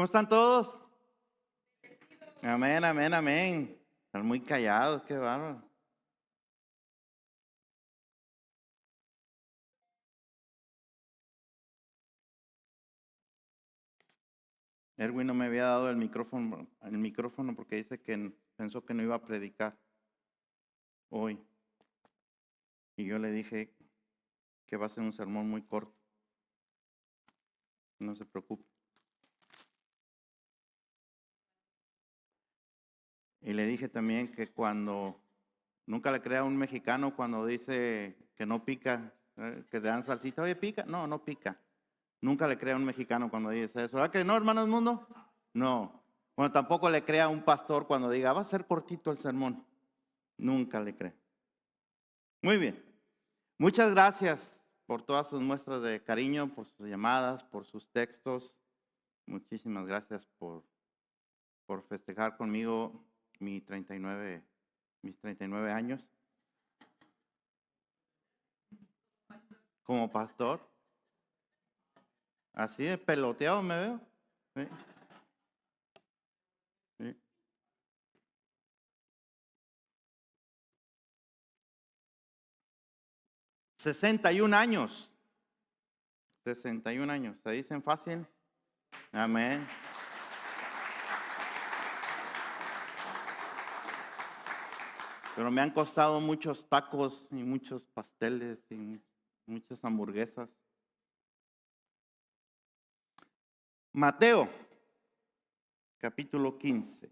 ¿Cómo están todos? Amén, amén, amén. Están muy callados, qué bárbaro. Erwin no me había dado el micrófono porque dice que pensó que no iba a predicar hoy. Y yo le dije que va a ser un sermón muy corto. No se preocupe. Y le dije también que nunca le crea a un mexicano cuando dice que no pica, que le dan salsita, oye, pica. No, no pica. Nunca le crea a un mexicano cuando dice eso. ¿Verdad que no, hermanos mundo? No. Bueno, tampoco le crea a un pastor cuando diga, va a ser cortito el sermón. Nunca le cree. Muy bien. Muchas gracias por todas sus muestras de cariño, por sus llamadas, por sus textos. Muchísimas gracias por festejar conmigo mis 39 años como pastor. Así de peloteado me veo. Sí, sí. 61 años. 61 años. ¿Se dicen fácil? Amén. Pero me han costado muchos tacos y muchos pasteles y muchas hamburguesas. Mateo, capítulo 15.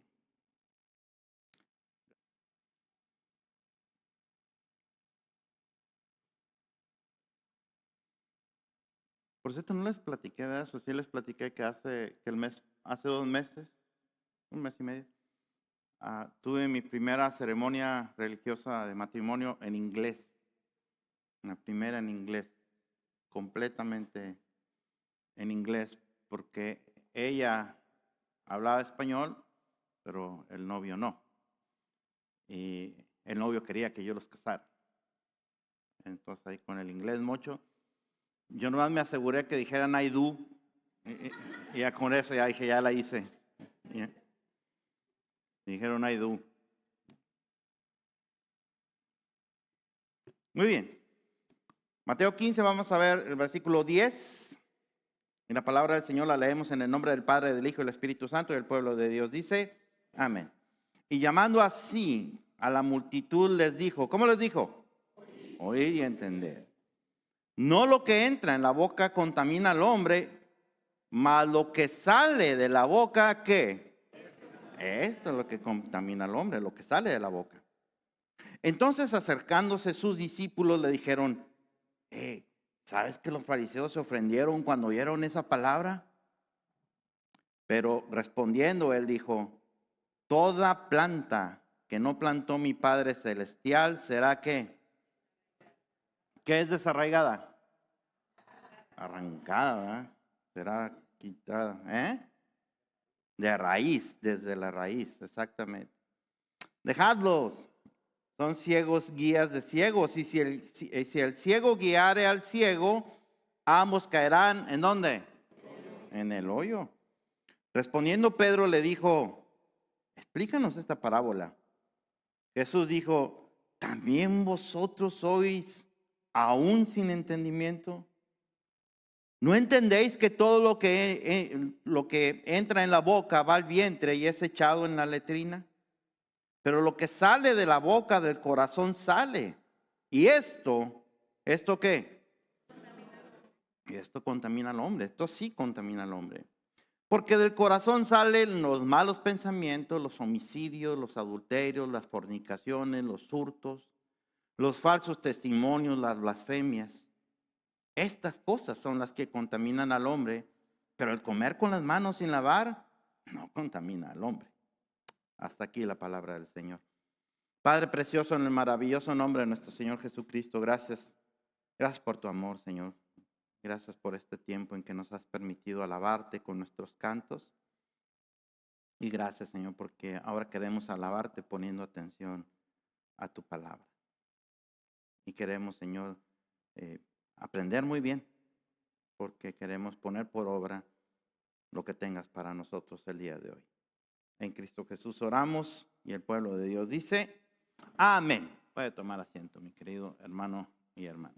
Por cierto, no les platiqué de eso. Sí les platiqué que hace 2 meses, un mes y medio, tuve mi primera ceremonia religiosa de matrimonio en inglés. La primera en inglés, completamente en inglés, porque ella hablaba español, pero el novio no. Y el novio quería que yo los casara. Entonces ahí con el inglés mucho, yo nomás me aseguré que dijeran I do. Y ya con eso ya dije, ya la hice. Ya. Dijeron I do. Muy bien. Mateo 15, vamos a ver el versículo 10. Y la palabra del Señor la leemos en el nombre del Padre, del Hijo y del Espíritu Santo y del pueblo de Dios. Dice, amén. Y llamando así a la multitud les dijo, ¿cómo les dijo? Oír y entender. No lo que entra en la boca contamina al hombre, mas lo que sale de la boca, ¿qué? Esto es lo que contamina al hombre, lo que sale de la boca. Entonces acercándose sus discípulos le dijeron, ¿sabes que los fariseos se ofendieron cuando oyeron esa palabra? Pero respondiendo él dijo, toda planta que no plantó mi Padre Celestial será ¿qué? ¿Qué es desarraigada? Arrancada, ¿verdad? Será quitada, De raíz, desde la raíz, exactamente. Dejadlos, son ciegos guías de ciegos, y si el ciego guiare al ciego, ambos caerán, ¿en dónde? En el hoyo. Respondiendo Pedro le dijo, explícanos esta parábola. Jesús dijo, ¿también vosotros sois aún sin entendimiento? ¿No entendéis que todo lo que entra en la boca va al vientre y es echado en la letrina? Pero lo que sale de la boca del corazón sale. Y ¿esto qué? Y esto contamina al hombre. Esto sí contamina al hombre. Porque del corazón salen los malos pensamientos, los homicidios, los adulterios, las fornicaciones, los hurtos, los falsos testimonios, las blasfemias. Estas cosas son las que contaminan al hombre, pero el comer con las manos sin lavar no contamina al hombre. Hasta aquí la palabra del Señor. Padre precioso, en el maravilloso nombre de nuestro Señor Jesucristo, gracias. Gracias por tu amor, Señor. Gracias por este tiempo en que nos has permitido alabarte con nuestros cantos. Y gracias, Señor, porque ahora queremos alabarte poniendo atención a tu palabra. Y queremos, Señor, aprender muy bien, porque queremos poner por obra lo que tengas para nosotros el día de hoy. En Cristo Jesús oramos y el pueblo de Dios dice, amén. Puede tomar asiento, mi querido hermano y hermana.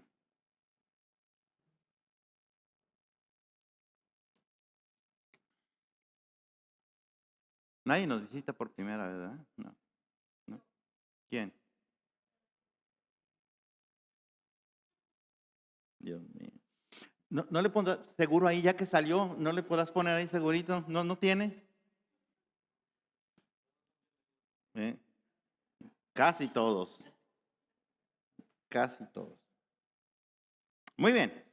Nadie nos visita por primera vez, ¿verdad? No, no. ¿Quién? Dios mío. No le pondrás seguro ahí ya que salió, no le podrás poner ahí segurito, no tiene. ¿Eh? Casi todos, casi todos. Muy bien.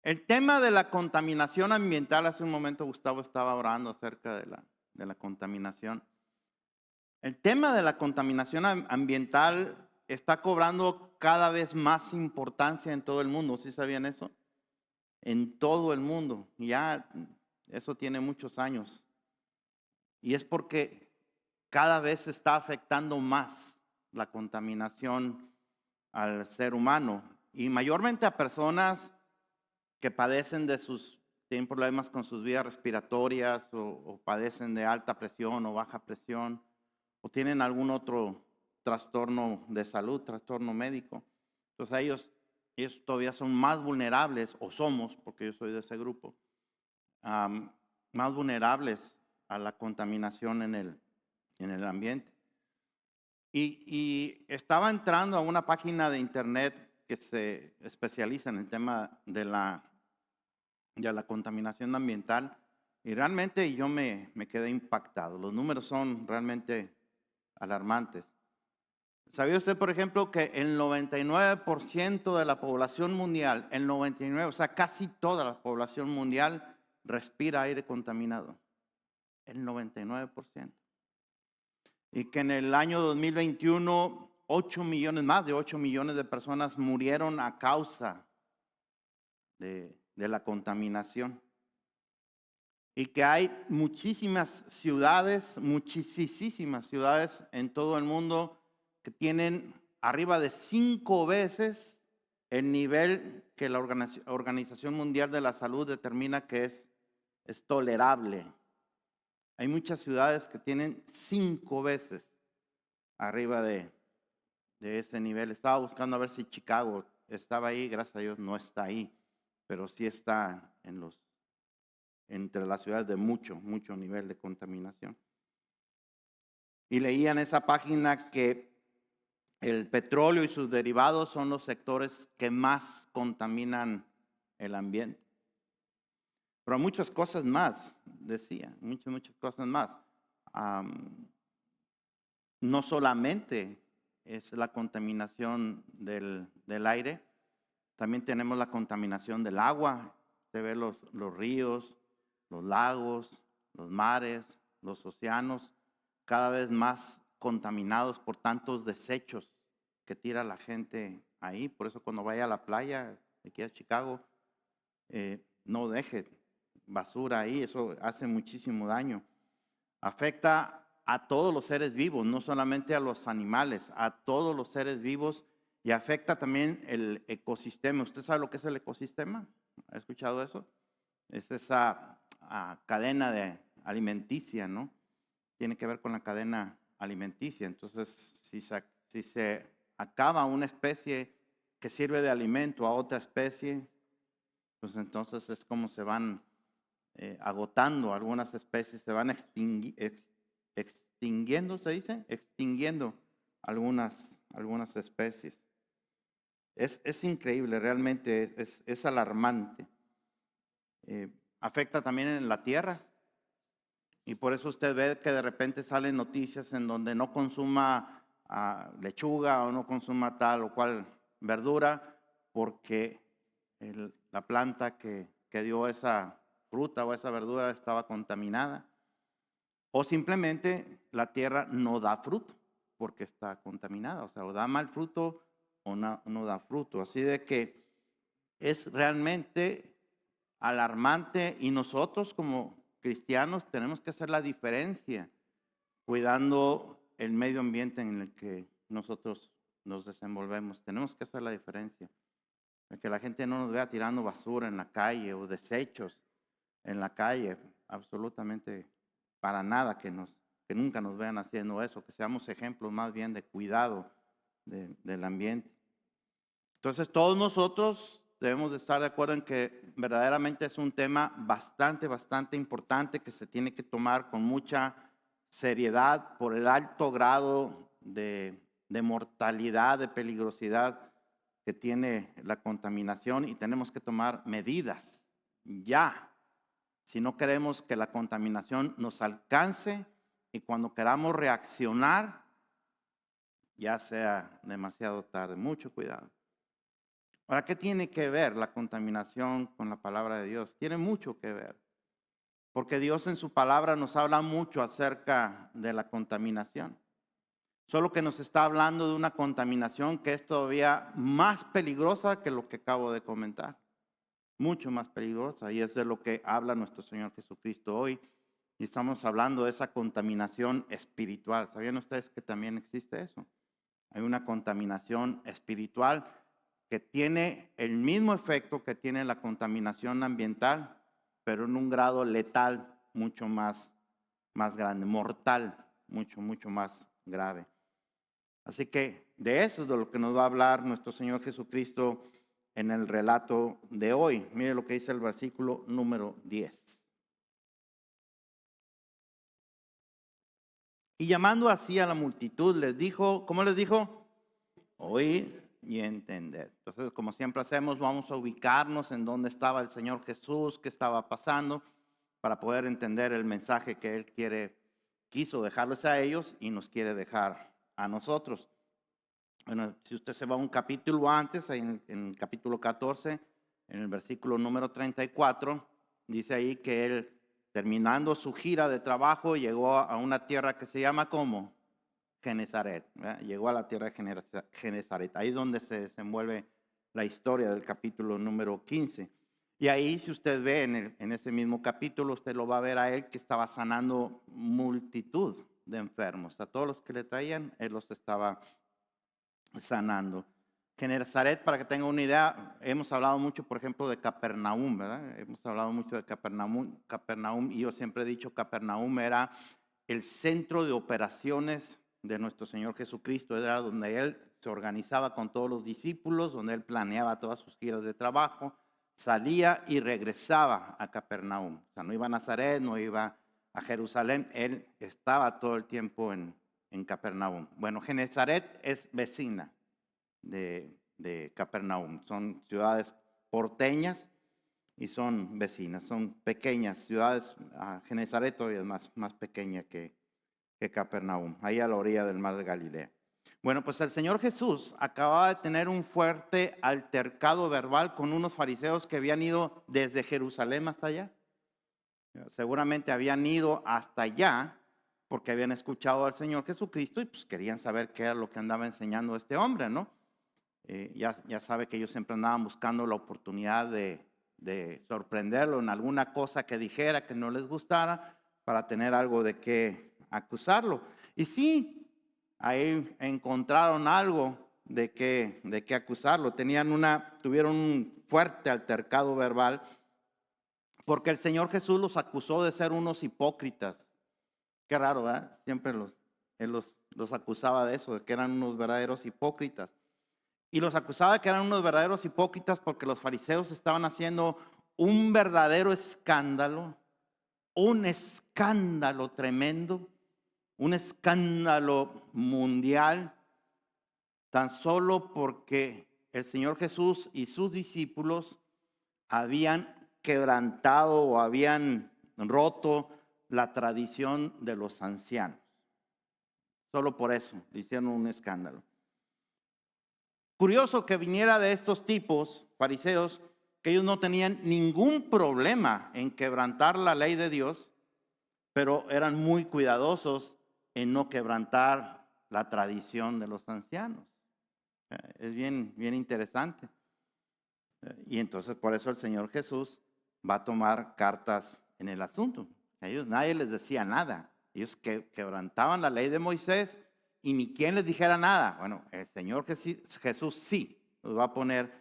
El tema de la contaminación ambiental, hace un momento Gustavo estaba orando acerca de la contaminación. El tema de la contaminación ambiental está cobrando cada vez más importancia en todo el mundo. ¿Sí sabían eso? En todo el mundo. Ya eso tiene muchos años. Y es porque cada vez se está afectando más la contaminación al ser humano. Y mayormente a personas que padecen tienen problemas con sus vías respiratorias o padecen de alta presión o baja presión o tienen algún otro trastorno de salud, trastorno médico. Entonces ellos todavía son más vulnerables, o somos, porque yo soy de ese grupo, más vulnerables a la contaminación en el ambiente. Y estaba entrando a una página de internet que se especializa en el tema de la contaminación ambiental y realmente yo me quedé impactado. Los números son realmente alarmantes. ¿Sabía usted, por ejemplo, que el 99% de la población mundial, el 99, o sea, casi toda la población mundial respira aire contaminado? El 99%. Y que en el año 2021, 8 millones, más de 8 millones de personas murieron a causa de la contaminación. Y que hay muchísimas ciudades en todo el mundo que tienen arriba de 5 veces el nivel que la Organización Mundial de la Salud determina que es tolerable. Hay muchas ciudades que tienen 5 veces arriba de ese nivel. Estaba buscando a ver si Chicago estaba ahí, gracias a Dios no está ahí, pero sí está entre las ciudades de mucho nivel de contaminación. Y leía en esa página que el petróleo y sus derivados son los sectores que más contaminan el ambiente. Pero muchas cosas más, decía, muchas cosas más. No solamente es la contaminación del aire, también tenemos la contaminación del agua. Usted ve los ríos, los lagos, los mares, los océanos, cada vez más contaminados por tantos desechos que tira la gente ahí. Por eso cuando vaya a la playa, aquí a Chicago, no deje basura ahí, eso hace muchísimo daño. Afecta a todos los seres vivos, no solamente a los animales, a todos los seres vivos, y afecta también el ecosistema. ¿Usted sabe lo que es el ecosistema? ¿Ha escuchado eso? Es esa cadena alimenticia, ¿no? Tiene que ver con la cadena alimenticia. Entonces, si se acaba una especie que sirve de alimento a otra especie, pues entonces es como se van agotando algunas especies, se van extinguiendo, ¿se dice? Extinguiendo algunas especies. Es increíble, realmente es alarmante. Afecta también en la tierra. Y por eso usted ve que de repente salen noticias en donde no consuma lechuga o no consuma tal o cual verdura porque la planta que dio esa fruta o esa verdura estaba contaminada. O simplemente la tierra no da fruto porque está contaminada. O sea, o da mal fruto o no da fruto. Así de que es realmente alarmante y nosotros como cristianos tenemos que hacer la diferencia cuidando el medio ambiente en el que nosotros nos desenvolvemos. Tenemos que hacer la diferencia. Que la gente no nos vea tirando basura en la calle o desechos en la calle, absolutamente para nada que nunca nos vean haciendo eso, que seamos ejemplos más bien de cuidado del ambiente. Entonces todos nosotros debemos de estar de acuerdo en que verdaderamente es un tema bastante importante que se tiene que tomar con mucha seriedad por el alto grado de mortalidad, de peligrosidad que tiene la contaminación, y tenemos que tomar medidas ya, si no queremos que la contaminación nos alcance y cuando queramos reaccionar ya sea demasiado tarde. Mucho cuidado. Ahora, ¿qué tiene que ver la contaminación con la palabra de Dios? Tiene mucho que ver, porque Dios en su palabra nos habla mucho acerca de la contaminación. Solo que nos está hablando de una contaminación que es todavía más peligrosa que lo que acabo de comentar. Mucho más peligrosa, y es de lo que habla nuestro Señor Jesucristo hoy. Y estamos hablando de esa contaminación espiritual. ¿Sabían ustedes que también existe eso? Hay una contaminación espiritual que tiene el mismo efecto que tiene la contaminación ambiental, pero en un grado letal mucho más grande, mortal, mucho más grave. Así que de eso es de lo que nos va a hablar nuestro Señor Jesucristo en el relato de hoy. Mire lo que dice el versículo número 10. Y llamando así a la multitud, les dijo, ¿cómo les dijo? Oír y entender. Entonces, como siempre hacemos, vamos a ubicarnos en dónde estaba el Señor Jesús, qué estaba pasando, para poder entender el mensaje que Él quiso dejarles a ellos y nos quiere dejar a nosotros. Bueno, si usted se va un capítulo antes, en el capítulo 14, en el versículo número 34, dice ahí que Él, terminando su gira de trabajo, llegó a una tierra que se llama ¿cómo? Genezaret. Llegó a la tierra de Genezaret. Ahí es donde se desenvuelve la historia del capítulo número 15. Y ahí, si usted ve en ese mismo capítulo, usted lo va a ver a Él que estaba sanando multitud de enfermos. A todos los que le traían, Él los estaba sanando. Genezaret, para que tenga una idea, hemos hablado mucho, por ejemplo, de Capernaum, ¿verdad? Hemos hablado mucho de Capernaum, y yo siempre he dicho, Capernaum era el centro de operaciones de nuestro Señor Jesucristo, era donde Él se organizaba con todos los discípulos, donde Él planeaba todas sus giras de trabajo, salía y regresaba a Capernaum. O sea, no iba a Nazaret, no iba a Jerusalén, Él estaba todo el tiempo en Capernaum. Bueno, Genezaret es vecina de Capernaum. Son ciudades porteñas y son vecinas, son pequeñas ciudades. Genezaret todavía es más pequeña que Capernaum, ahí a la orilla del mar de Galilea. Bueno, pues el Señor Jesús acababa de tener un fuerte altercado verbal con unos fariseos que habían ido desde Jerusalén hasta allá. Seguramente habían ido hasta allá porque habían escuchado al Señor Jesucristo y pues querían saber qué era lo que andaba enseñando este hombre, ¿no? Ya sabe que ellos siempre andaban buscando la oportunidad de sorprenderlo en alguna cosa que dijera que no les gustara para tener algo de qué acusarlo. Y sí, ahí encontraron algo de qué acusarlo. Tuvieron un fuerte altercado verbal porque el Señor Jesús los acusó de ser unos hipócritas. Qué raro, ¿verdad? Siempre Él los acusaba de eso, de que eran unos verdaderos hipócritas. Y los acusaba de que eran unos verdaderos hipócritas porque los fariseos estaban haciendo un verdadero escándalo, un escándalo tremendo, un escándalo mundial, tan solo porque el Señor Jesús y sus discípulos habían quebrantado o habían roto la tradición de los ancianos. Solo por eso hicieron un escándalo. Curioso que viniera de estos tipos, fariseos, que ellos no tenían ningún problema en quebrantar la ley de Dios, pero eran muy cuidadosos en no quebrantar la tradición de los ancianos. Es bien interesante. Y entonces por eso el Señor Jesús va a tomar cartas en el asunto. A ellos nadie les decía nada. Ellos quebrantaban la ley de Moisés y ni quien les dijera nada. Bueno, el Señor Jesús sí los va a poner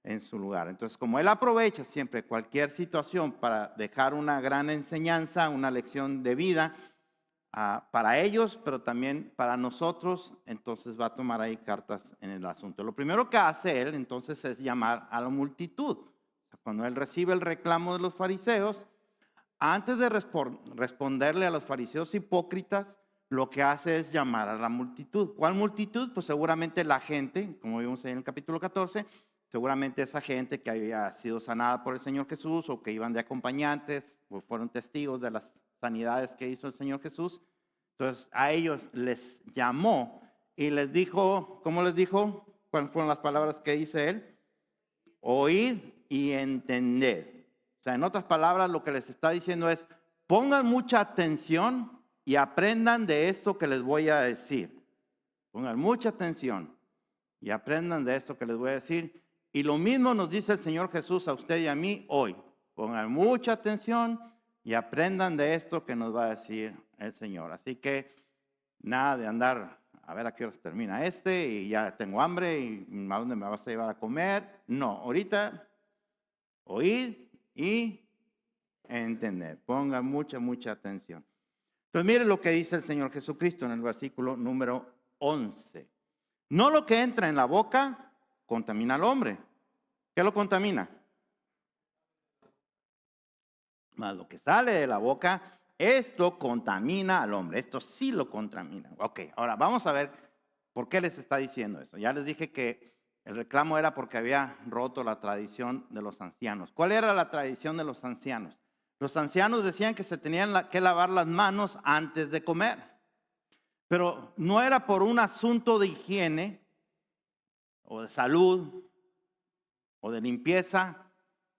en su lugar. Entonces, como Él aprovecha siempre cualquier situación para dejar una gran enseñanza, una lección de vida para ellos, pero también para nosotros, entonces va a tomar ahí cartas en el asunto. Lo primero que hace Él, entonces, es llamar a la multitud. Cuando Él recibe el reclamo de los fariseos, antes de responderle a los fariseos hipócritas, lo que hace es llamar a la multitud. ¿Cuál multitud? Pues seguramente la gente, como vimos en el capítulo 14, seguramente esa gente que había sido sanada por el Señor Jesús o que iban de acompañantes o fueron testigos de las sanidades que hizo el Señor Jesús. Entonces a ellos les llamó y les dijo, ¿cómo les dijo? ¿Cuáles fueron las palabras que dice Él? Oíd y entended. O sea, en otras palabras, lo que les está diciendo es, pongan mucha atención y aprendan de esto que les voy a decir. Pongan mucha atención y aprendan de esto que les voy a decir. Y lo mismo nos dice el Señor Jesús a usted y a mí hoy. Pongan mucha atención y aprendan de esto que nos va a decir el Señor. Así que nada de andar, a ver a qué hora termina y ya tengo hambre y a dónde me vas a llevar a comer. No, ahorita oíd y entender. Pongan mucha atención. Entonces miren lo que dice el Señor Jesucristo en el versículo número 11. No lo que entra en la boca contamina al hombre. ¿Qué lo contamina? Más lo que sale de la boca, esto contamina al hombre. Esto sí lo contamina. Ok, ahora vamos a ver por qué les está diciendo eso. Ya les dije que el reclamo era porque había roto la tradición de los ancianos. ¿Cuál era la tradición de los ancianos? Los ancianos decían que se tenían que lavar las manos antes de comer. Pero no era por un asunto de higiene o de salud o de limpieza.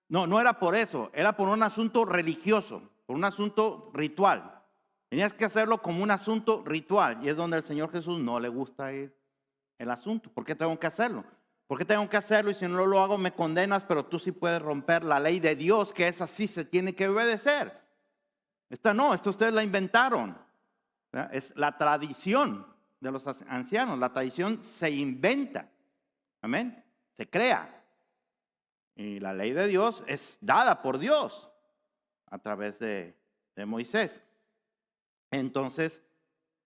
No era por eso. Era por un asunto religioso, por un asunto ritual. Tenías que hacerlo como un asunto ritual. Y es donde el Señor Jesús no le gusta ir el asunto. ¿Por qué tengo que hacerlo? ¿Por qué tengo que hacerlo? Y si no lo hago me condenas, pero tú sí puedes romper la ley de Dios, que es así, se tiene que obedecer. Esta ustedes la inventaron. Es la tradición de los ancianos. La tradición se inventa. Amén. Se crea. Y la ley de Dios es dada por Dios a través de Moisés. Entonces,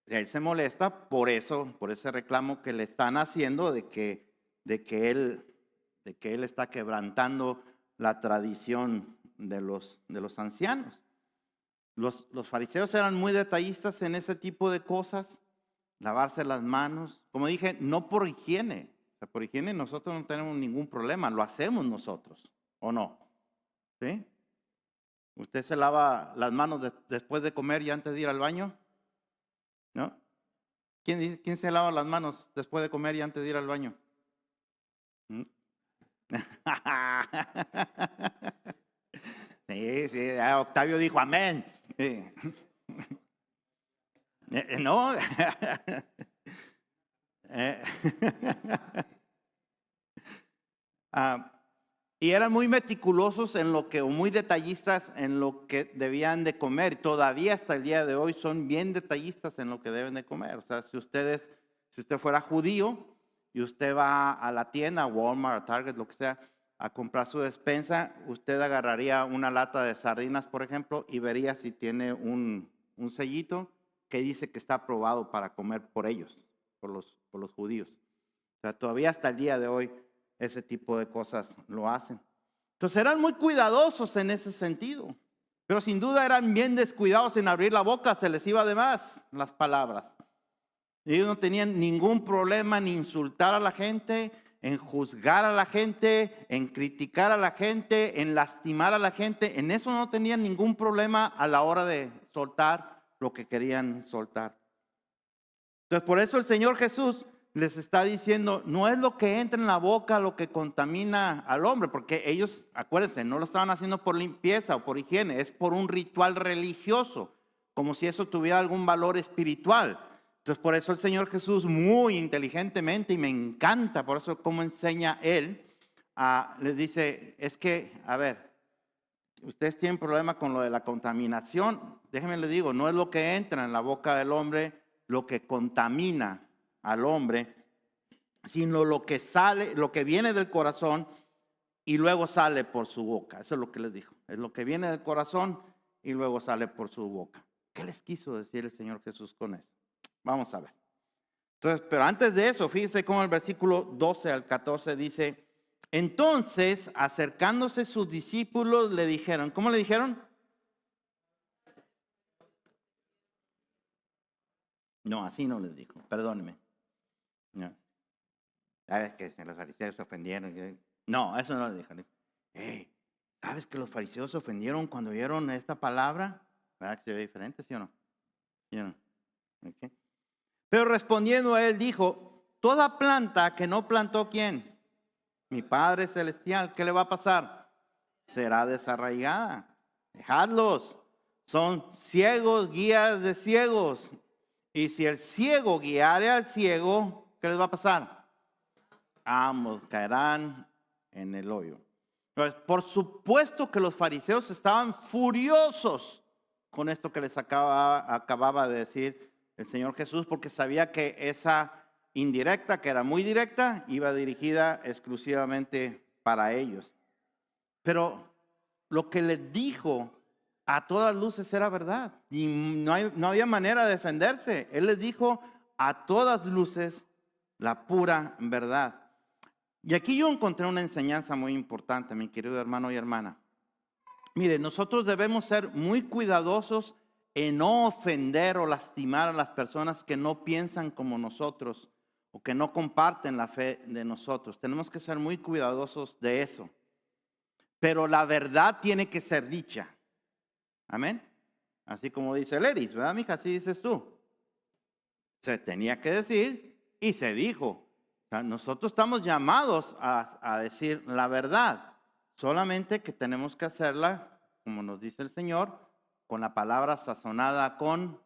Él se molesta por eso, por ese reclamo que le están haciendo de que él está quebrantando la tradición de los ancianos. Los fariseos eran muy detallistas en ese tipo de cosas, lavarse las manos. Como dije, no por higiene. O sea, por higiene nosotros no tenemos ningún problema, lo hacemos nosotros, ¿o no? ¿Sí? ¿Usted se lava las manos después de comer y antes de ir al baño? ¿No? ¿Quién se lava las manos después de comer y antes de ir al baño? ¿Mm? Sí, Octavio dijo amén. Sí. No. Y eran muy meticulosos o muy detallistas en lo que debían de comer. Todavía hasta el día de hoy son bien detallistas en lo que deben de comer. O sea, si usted fuera judío y usted va a la tienda, a Walmart, a Target, lo que sea, a comprar su despensa, usted agarraría una lata de sardinas, por ejemplo, y vería si tiene un sellito que dice que está aprobado para comer por ellos, por los judíos. O sea, todavía hasta el día de hoy ese tipo de cosas lo hacen. Entonces eran muy cuidadosos en ese sentido, pero sin duda eran bien descuidados en abrir la boca, se les iba de más las palabras. Ellos no tenían ningún problema en insultar a la gente, en juzgar a la gente, en criticar a la gente, en lastimar a la gente. En eso no tenían ningún problema a la hora de soltar lo que querían soltar. Entonces por eso el Señor Jesús les está diciendo, no es lo que entra en la boca lo que contamina al hombre, porque ellos, acuérdense, no lo estaban haciendo por limpieza o por higiene, es por un ritual religioso, como si eso tuviera algún valor espiritual. Entonces por eso el Señor Jesús muy inteligentemente, y me encanta por eso cómo enseña Él, les dice, es que, a ver, ustedes tienen problema con lo de la contaminación, déjenme les digo, no es lo que entra en la boca del hombre lo que contamina al hombre, sino lo que sale, lo que viene del corazón, y luego sale por su boca. Eso es lo que les dijo. Es lo que viene del corazón y luego sale por su boca. ¿Qué les quiso decir el Señor Jesús con eso? Vamos a ver. Entonces, pero antes de eso, fíjense cómo el versículo 12 al 14 dice, entonces, acercándose sus discípulos, le dijeron, ¿cómo le dijeron? No, así no les dijo, perdóneme. No. ¿Sabes que los fariseos se ofendieron? No, eso no les dijo. Hey, ¿sabes que los fariseos se ofendieron cuando oyeron esta palabra? ¿Verdad que se ve diferente, sí o no? ¿Sí o no? Okay. Pero respondiendo a él dijo, toda planta que no plantó ¿quién? Mi Padre Celestial. ¿Qué le va a pasar? Será desarraigada. Dejadlos. Son ciegos, guías de ciegos. Y si el ciego guiare al ciego, ¿qué les va a pasar? Ambos caerán en el hoyo. Entonces, por supuesto que los fariseos estaban furiosos con esto que les acababa de decir el Señor Jesús, porque sabía que esa indirecta, que era muy directa, iba dirigida exclusivamente para ellos. Pero lo que les dijo a todas luces era verdad y no había manera de defenderse. Él les dijo a todas luces la pura verdad. Y aquí yo encontré una enseñanza muy importante, mi querido hermano y hermana. Mire, nosotros debemos ser muy cuidadosos en no ofender o lastimar a las personas que no piensan como nosotros o que no comparten la fe de nosotros. Tenemos que ser muy cuidadosos de eso. Pero la verdad tiene que ser dicha. Amén. Así como dice el Eris, ¿verdad, mija? Así dices tú. Se tenía que decir y se dijo. O sea, nosotros estamos llamados a decir la verdad. Solamente que tenemos que hacerla, como nos dice el Señor, con la palabra sazonada con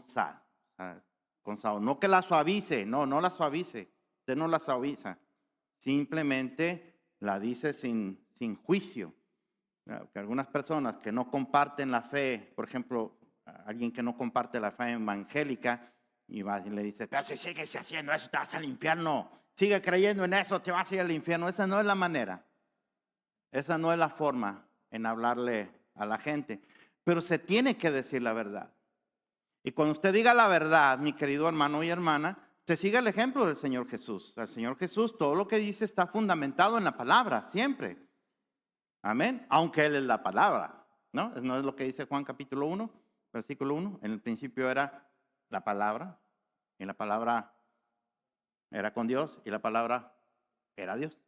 sal. O sea, con sal. No que la suavice, no la suavice. Usted no la suaviza. Simplemente la dice sin juicio. Que algunas personas que no comparten la fe, por ejemplo, alguien que no comparte la fe evangélica, y va y le dice, pero si sigues haciendo eso, te vas al infierno. Sigue creyendo en eso, te vas a ir al infierno. Esa no es la manera. Esa no es la forma en hablarle a la gente. Pero se tiene que decir la verdad. Y cuando usted diga la verdad, mi querido hermano y hermana, se siga el ejemplo del Señor Jesús. El Señor Jesús, todo lo que dice está fundamentado en la palabra, siempre. Amén. Aunque Él es la palabra, ¿no? ¿No es lo que dice Juan capítulo 1, versículo 1? En el principio era la palabra, y la palabra era con Dios, y la palabra era Dios.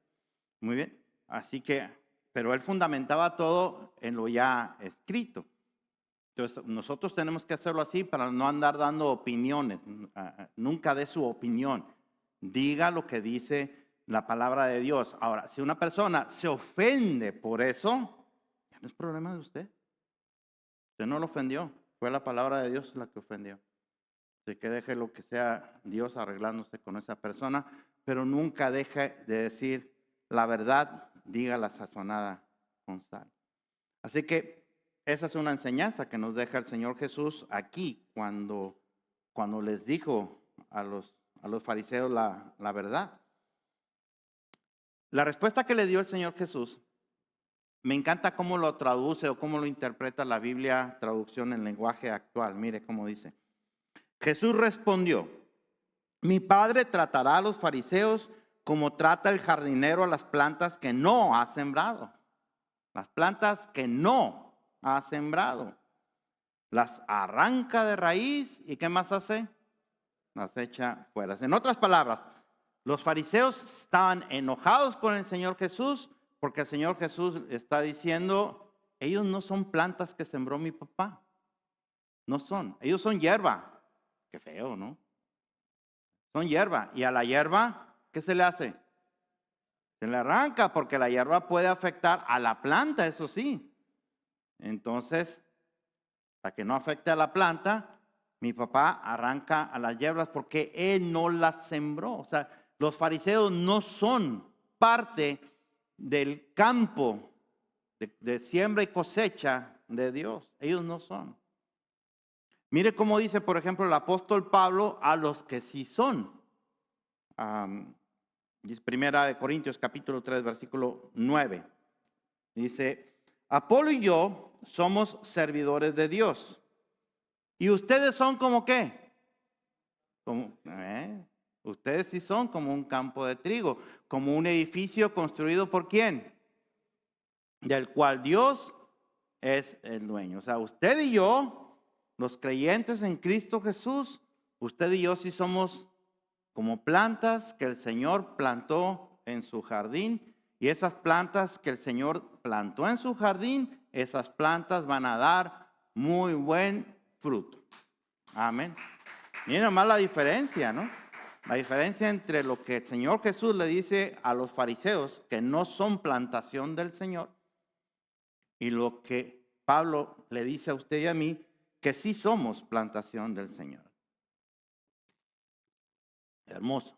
Muy bien. Así que, pero Él fundamentaba todo en lo ya escrito. Entonces, nosotros tenemos que hacerlo así para no andar dando opiniones. Nunca dé su opinión. Diga lo que dice la palabra de Dios. Ahora, si una persona se ofende por eso, ya no es problema de usted. Usted no lo ofendió. Fue la palabra de Dios la que ofendió. Así que deje lo que sea Dios arreglándose con esa persona, pero nunca deje de decir la verdad, diga la sazonada con sal. Así que esa es una enseñanza que nos deja el Señor Jesús aquí cuando les dijo a los fariseos la verdad. La respuesta que le dio el Señor Jesús, me encanta cómo lo traduce o cómo lo interpreta la Biblia, traducción en lenguaje actual. Mire cómo dice. Jesús respondió, mi Padre tratará a los fariseos como trata el jardinero a las plantas que no ha sembrado. Las plantas que no ha sembrado. Las arranca de raíz y ¿qué más hace? Las echa fuera. En otras palabras, los fariseos estaban enojados con el Señor Jesús porque el Señor Jesús está diciendo, ellos no son plantas que sembró mi papá. No son. Ellos son hierba. Qué feo, ¿no? Son hierba. Y a la hierba, ¿qué se le hace? Se le arranca porque la hierba puede afectar a la planta, eso sí. Entonces, para que no afecte a la planta, mi papá arranca a las hierbas porque él no las sembró. O sea, los fariseos no son parte del campo de siembra y cosecha de Dios. Ellos no son. Mire cómo dice, por ejemplo, el apóstol Pablo a los que sí son. Dice Primera de Corintios capítulo 3, versículo 9. Dice, Apolo y yo somos servidores de Dios. ¿Y ustedes son como qué? Ustedes sí son como un campo de trigo, como un edificio construido por ¿quién? Del cual Dios es el dueño. O sea, usted y yo, los creyentes en Cristo Jesús, usted y yo sí somos como plantas que el Señor plantó en su jardín. Y esas plantas que el Señor plantó en su jardín, esas plantas van a dar muy buen fruto. Amén. Miren nomás la diferencia, ¿no? La diferencia entre lo que el Señor Jesús le dice a los fariseos, que no son plantación del Señor, y lo que Pablo le dice a usted y a mí, que sí somos plantación del Señor. Hermoso.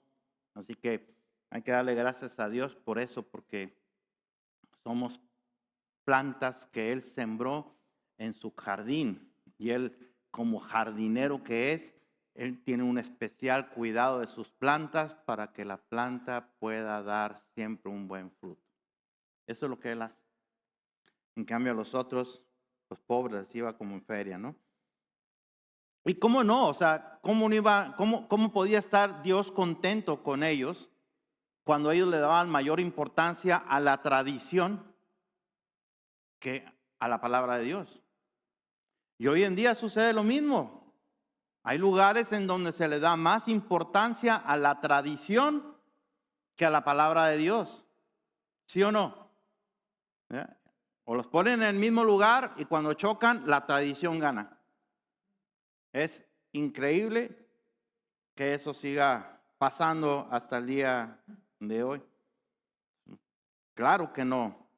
Así que hay que darle gracias a Dios por eso, porque somos plantas que Él sembró en su jardín. Y Él, como jardinero que es, Él tiene un especial cuidado de sus plantas para que la planta pueda dar siempre un buen fruto. Eso es lo que Él hace. En cambio a los otros, los pobres, les iba como en feria, ¿no? ¿Y cómo no? O sea, ¿cómo podía estar Dios contento con ellos cuando ellos le daban mayor importancia a la tradición que a la palabra de Dios? Y hoy en día sucede lo mismo. Hay lugares en donde se le da más importancia a la tradición que a la palabra de Dios. ¿Sí o no? ¿Ya? O los ponen en el mismo lugar y cuando chocan, la tradición gana. Es increíble que eso siga pasando hasta el día de hoy. Claro que no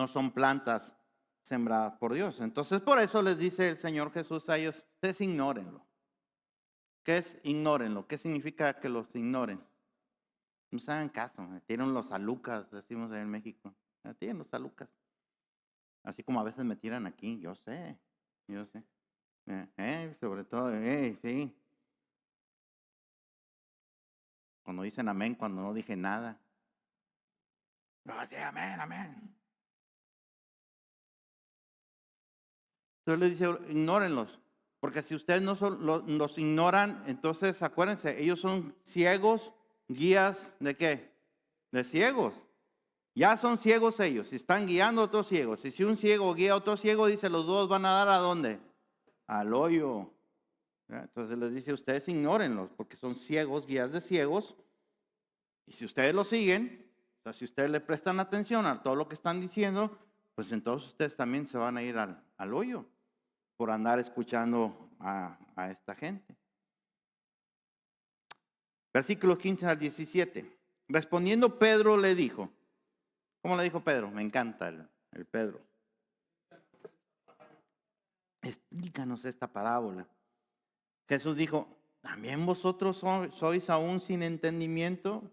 son plantas sembradas por Dios. Entonces por eso les dice el Señor Jesús a ellos, ustedes ignórenlo. ¿Qué es ignórenlo? ¿Qué significa que los ignoren? No se hagan caso, tienen los alucas, decimos en México. Tienen los alucas. Así como a veces me tiran aquí, yo sé. Sobre todo, sí. Cuando dicen amén, cuando no dije nada. No, sí, amén, amén. Entonces le dice, ignórenlos. Porque si ustedes no los ignoran, entonces acuérdense, ellos son ciegos, guías de qué? De ciegos. Ya son ciegos ellos, si están guiando a otros ciegos. Y si un ciego guía a otro ciego, dice, los dos van a dar ¿a dónde? Al hoyo. Entonces les dice, ustedes ignórenlos, porque son ciegos, guías de ciegos. Y si ustedes lo siguen, o sea, si ustedes le prestan atención a todo lo que están diciendo, pues entonces ustedes también se van a ir al hoyo por andar escuchando a esta gente. Versículos 15 al 17. Respondiendo Pedro le dijo, ¿cómo le dijo Pedro? Me encanta el Pedro. Explícanos esta parábola. Jesús dijo, ¿también vosotros sois aún sin entendimiento?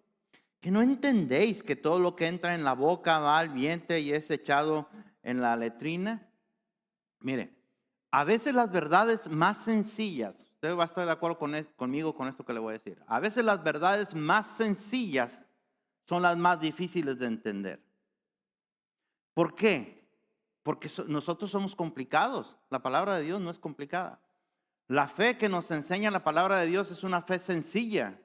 ¿Que no entendéis que todo lo que entra en la boca va al vientre y es echado en la letrina? Mire, a veces las verdades más sencillas, usted va a estar de acuerdo conmigo con esto que le voy a decir. A veces las verdades más sencillas son las más difíciles de entender. ¿Por qué? Porque nosotros somos complicados. La palabra de Dios no es complicada. La fe que nos enseña la palabra de Dios es una fe sencilla.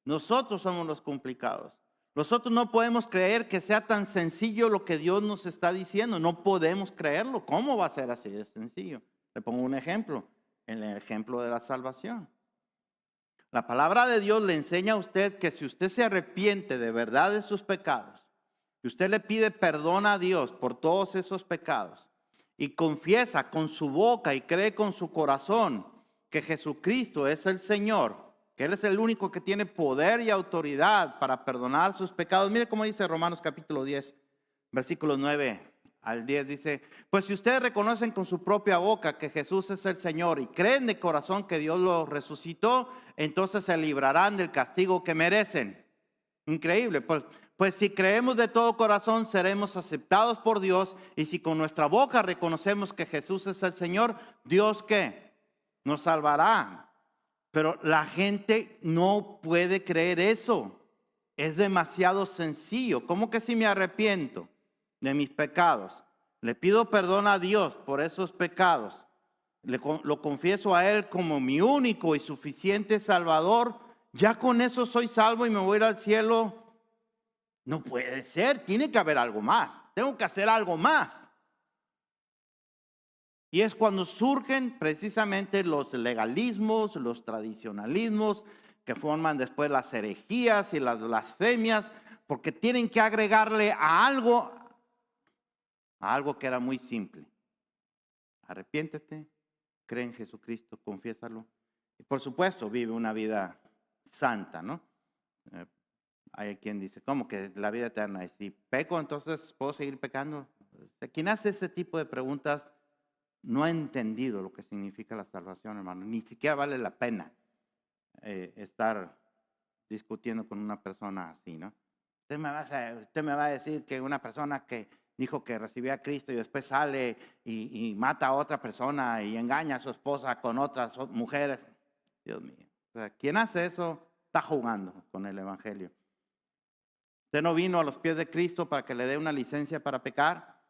Nosotros somos los complicados. Nosotros no podemos creer que sea tan sencillo lo que Dios nos está diciendo. No podemos creerlo. ¿Cómo va a ser así de sencillo? Le pongo un ejemplo. El ejemplo de la salvación. La palabra de Dios le enseña a usted que si usted se arrepiente de verdad de sus pecados, y usted le pide perdón a Dios por todos esos pecados, y confiesa con su boca y cree con su corazón que Jesucristo es el Señor, que Él es el único que tiene poder y autoridad para perdonar sus pecados. Mire cómo dice Romanos capítulo 10, versículos 9 al 10. Dice, pues si ustedes reconocen con su propia boca que Jesús es el Señor y creen de corazón que Dios lo resucitó, entonces se librarán del castigo que merecen. Increíble, pues si creemos de todo corazón seremos aceptados por Dios, y si con nuestra boca reconocemos que Jesús es el Señor, Dios ¿qué? Nos salvará. Pero la gente no puede creer eso. Es demasiado sencillo. ¿Cómo que si me arrepiento de mis pecados? Le pido perdón a Dios por esos pecados. Lo confieso a Él como mi único y suficiente Salvador. Ya con eso soy salvo y me voy a ir al cielo. No puede ser. Tiene que haber algo más. Tengo que hacer algo más. Y es cuando surgen precisamente los legalismos, los tradicionalismos, que forman después las herejías y las blasfemias, porque tienen que agregarle a algo que era muy simple. Arrepiéntete, cree en Jesucristo, confiésalo. Y por supuesto, vive una vida santa, ¿no? Hay quien dice, ¿cómo que la vida eterna? Y si peco, entonces ¿puedo seguir pecando? Quien hace ese tipo de preguntas no ha entendido lo que significa la salvación, hermano. Ni siquiera vale la pena estar discutiendo con una persona así, ¿no? Usted me va a decir que una persona que dijo que recibía a Cristo y después sale y mata a otra persona y engaña a su esposa con otras mujeres. Dios mío. O sea, quien hace eso está jugando con el evangelio. Usted no vino a los pies de Cristo para que le dé una licencia para pecar.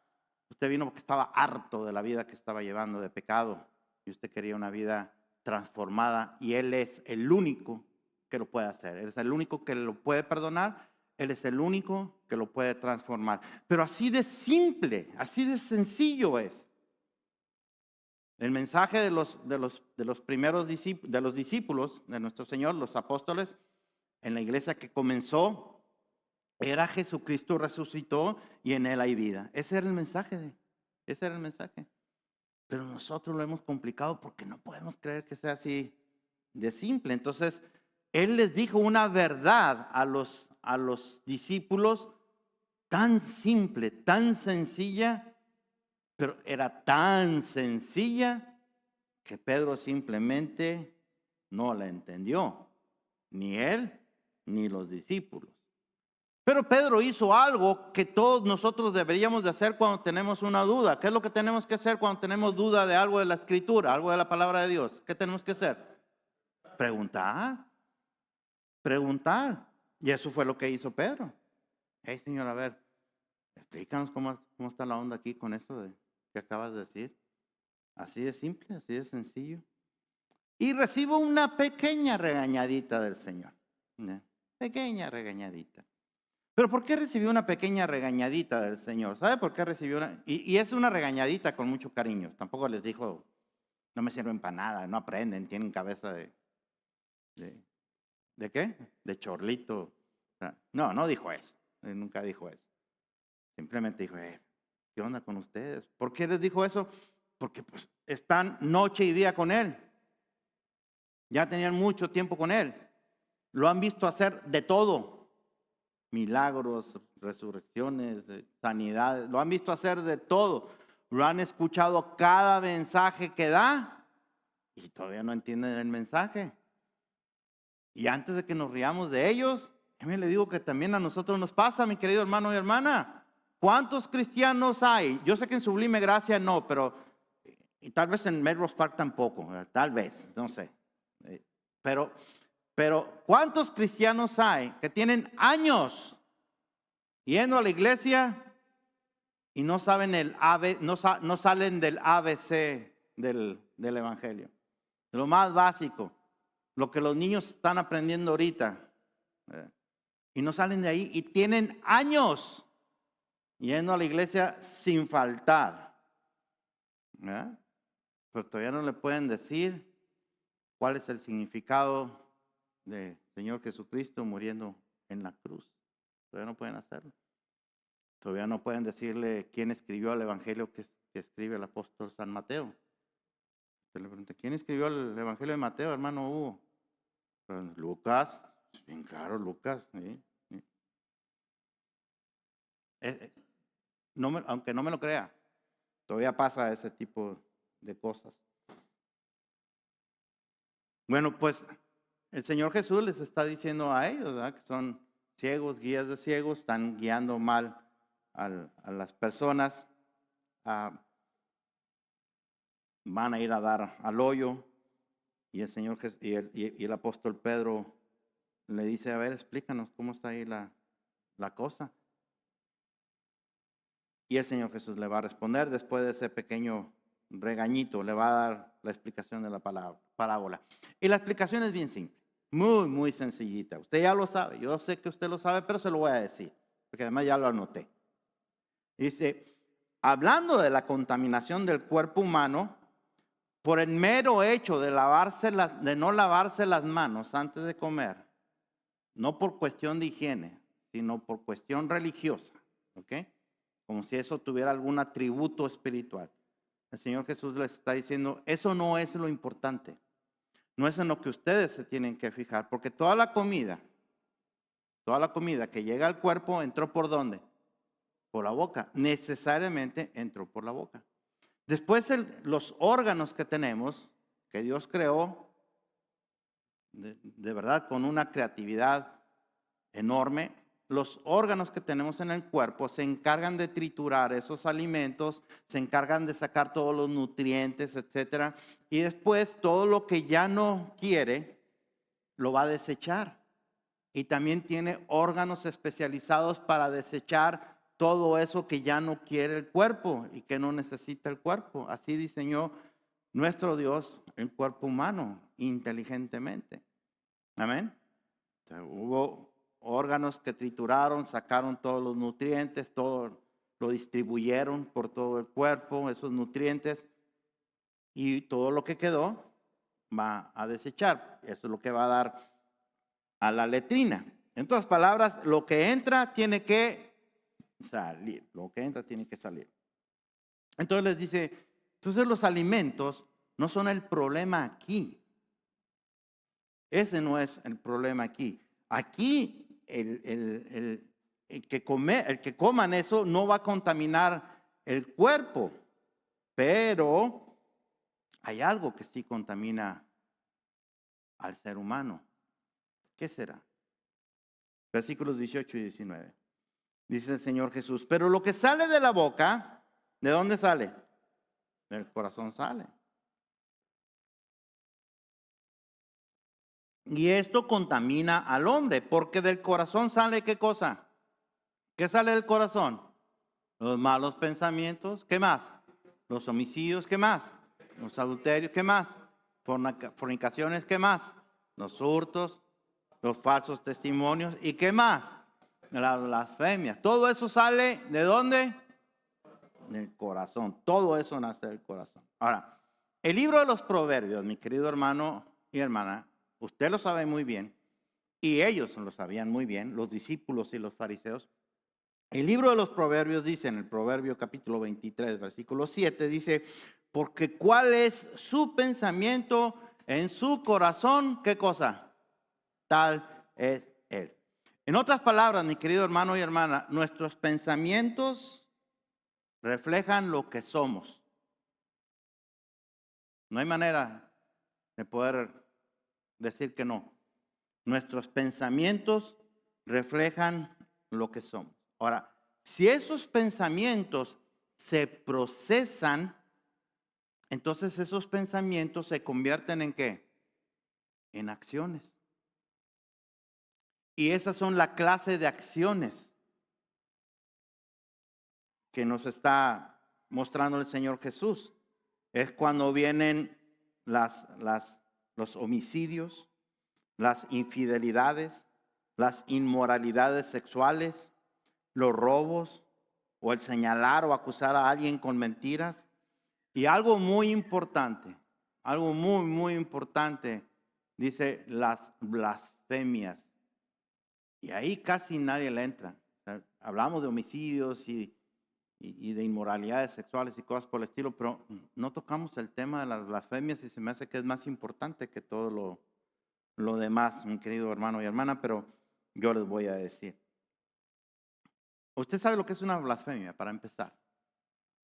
Usted vino porque estaba harto de la vida que estaba llevando de pecado y usted quería una vida transformada y Él es el único que lo puede hacer. Él es el único que lo puede perdonar. Él es el único que lo puede transformar. Pero así de simple, así de sencillo es. El mensaje de los primeros discípulos de nuestro Señor, los apóstoles, en la iglesia que comenzó, era Jesucristo resucitó y en Él hay vida. Ese era el mensaje. Ese era el mensaje. Pero nosotros lo hemos complicado porque no podemos creer que sea así de simple. Entonces, Él les dijo una verdad a los discípulos tan simple, tan sencilla, pero era tan sencilla que Pedro simplemente no la entendió. Ni él, ni los discípulos. Pero Pedro hizo algo que todos nosotros deberíamos de hacer cuando tenemos una duda. ¿Qué es lo que tenemos que hacer cuando tenemos duda de algo de la Escritura, algo de la palabra de Dios? ¿Qué tenemos que hacer? Preguntar. Preguntar. Y eso fue lo que hizo Pedro. Hey, Señor, a ver, explícanos cómo está la onda aquí con eso que acabas de decir. Así de simple, así de sencillo. Y recibo una pequeña regañadita del Señor. Pequeña regañadita. ¿Pero por qué recibió una pequeña regañadita del Señor? ¿Sabe por qué recibió una? Y es una regañadita con mucho cariño. Tampoco les dijo, no me sirven para nada, no aprenden, tienen cabeza ¿de qué? De chorlito. No dijo eso. Él nunca dijo eso. Simplemente dijo, ¿qué onda con ustedes? ¿Por qué les dijo eso? Porque pues están noche y día con Él. Ya tenían mucho tiempo con Él. Lo han visto hacer de todo. Milagros, resurrecciones, sanidades. Lo han visto hacer de todo. Lo han escuchado cada mensaje que da y todavía no entienden el mensaje. Y antes de que nos riamos de ellos, me le digo que también a nosotros nos pasa, mi querido hermano y hermana. ¿Cuántos cristianos hay? Yo sé que en Sublime Gracia no, pero y tal vez en Melrose Park tampoco, tal vez, no sé. Pero ¿cuántos cristianos hay que tienen años yendo a la iglesia y no saben no salen del ABC del Evangelio? Lo más básico, lo que los niños están aprendiendo ahorita. Y no salen de ahí y tienen años yendo a la iglesia sin faltar. Pero todavía no le pueden decir cuál es el significado del Señor Jesucristo muriendo en la cruz. Todavía no pueden hacerlo. Todavía no pueden decirle quién escribió el evangelio que escribe el apóstol San Mateo. Se le pregunta, ¿quién escribió el evangelio de Mateo, hermano Hugo? Pues, Lucas, bien claro, Lucas. ¿Sí? Aunque no me lo crea, todavía pasa ese tipo de cosas. Bueno, pues el Señor Jesús les está diciendo a ellos, ¿verdad? Que son ciegos, guías de ciegos, están guiando mal a las personas, van a ir a dar al hoyo y el Señor y el apóstol Pedro le dice, a ver, explícanos cómo está ahí la cosa. Y el Señor Jesús le va a responder después de ese pequeño regañito, le va a dar la explicación de la parábola. Y la explicación es bien simple, muy, muy sencillita. Usted ya lo sabe, yo sé que usted lo sabe, pero se lo voy a decir, porque además ya lo anoté. Dice, hablando de la contaminación del cuerpo humano, por el mero hecho de no lavarse las manos antes de comer, no por cuestión de higiene, sino por cuestión religiosa, ¿ok? Como si eso tuviera algún atributo espiritual. El Señor Jesús les está diciendo, eso no es lo importante, no es en lo que ustedes se tienen que fijar, porque toda la comida que llega al cuerpo entró ¿por dónde? Por la boca, necesariamente entró por la boca. Después los órganos que tenemos, que Dios creó, de verdad con una creatividad enorme, los órganos que tenemos en el cuerpo se encargan de triturar esos alimentos, se encargan de sacar todos los nutrientes, etcétera, y después todo lo que ya no quiere lo va a desechar. Y también tiene órganos especializados para desechar todo eso que ya no quiere el cuerpo y que no necesita el cuerpo. Así diseñó nuestro Dios el cuerpo humano inteligentemente. Amén. O sea, hubo órganos que trituraron, sacaron todos los nutrientes, todo lo distribuyeron por todo el cuerpo, esos nutrientes, y todo lo que quedó va a desechar. Eso es lo que va a dar a la letrina. En otras palabras, lo que entra tiene que salir, lo que entra tiene que salir. Entonces les dice, entonces los alimentos no son el problema aquí. Ese no es el problema aquí. Aquí el que coman eso no va a contaminar el cuerpo, pero hay algo que sí contamina al ser humano. ¿Qué será? Versículos 18 y 19. Dice el Señor Jesús, pero lo que sale de la boca, ¿de dónde sale? Del corazón sale. Y esto contamina al hombre, porque del corazón sale ¿qué cosa? ¿Qué sale del corazón? Los malos pensamientos, ¿qué más? Los homicidios, ¿qué más? Los adulterios, ¿qué más? Fornicaciones, ¿qué más? Los hurtos, los falsos testimonios, ¿y qué más? Las blasfemias. Todo eso sale ¿de dónde? Del corazón. Todo eso nace del corazón. Ahora, el libro de los Proverbios, mi querido hermano y hermana, usted lo sabe muy bien, y ellos lo sabían muy bien, los discípulos y los fariseos. El libro de los Proverbios dice en el Proverbio capítulo 23, versículo 7, dice, porque cuál es su pensamiento en su corazón, ¿qué cosa? Tal es él. En otras palabras, mi querido hermano y hermana, nuestros pensamientos reflejan lo que somos. No hay manera de poder decir que no. Nuestros pensamientos reflejan lo que somos. Ahora, si esos pensamientos se procesan, entonces esos pensamientos se convierten ¿en qué? En acciones. Y esas son la clase de acciones que nos está mostrando el Señor Jesús. Es cuando vienen los homicidios, las infidelidades, las inmoralidades sexuales, los robos o el señalar o acusar a alguien con mentiras. Y algo muy importante, algo muy, muy importante, dice las blasfemias. Y ahí casi nadie le entra. O sea, hablamos de homicidios y de inmoralidades sexuales y cosas por el estilo, pero no tocamos el tema de las blasfemias y se me hace que es más importante que todo lo demás, mi querido hermano y hermana, pero yo les voy a decir. Usted sabe lo que es una blasfemia, para empezar.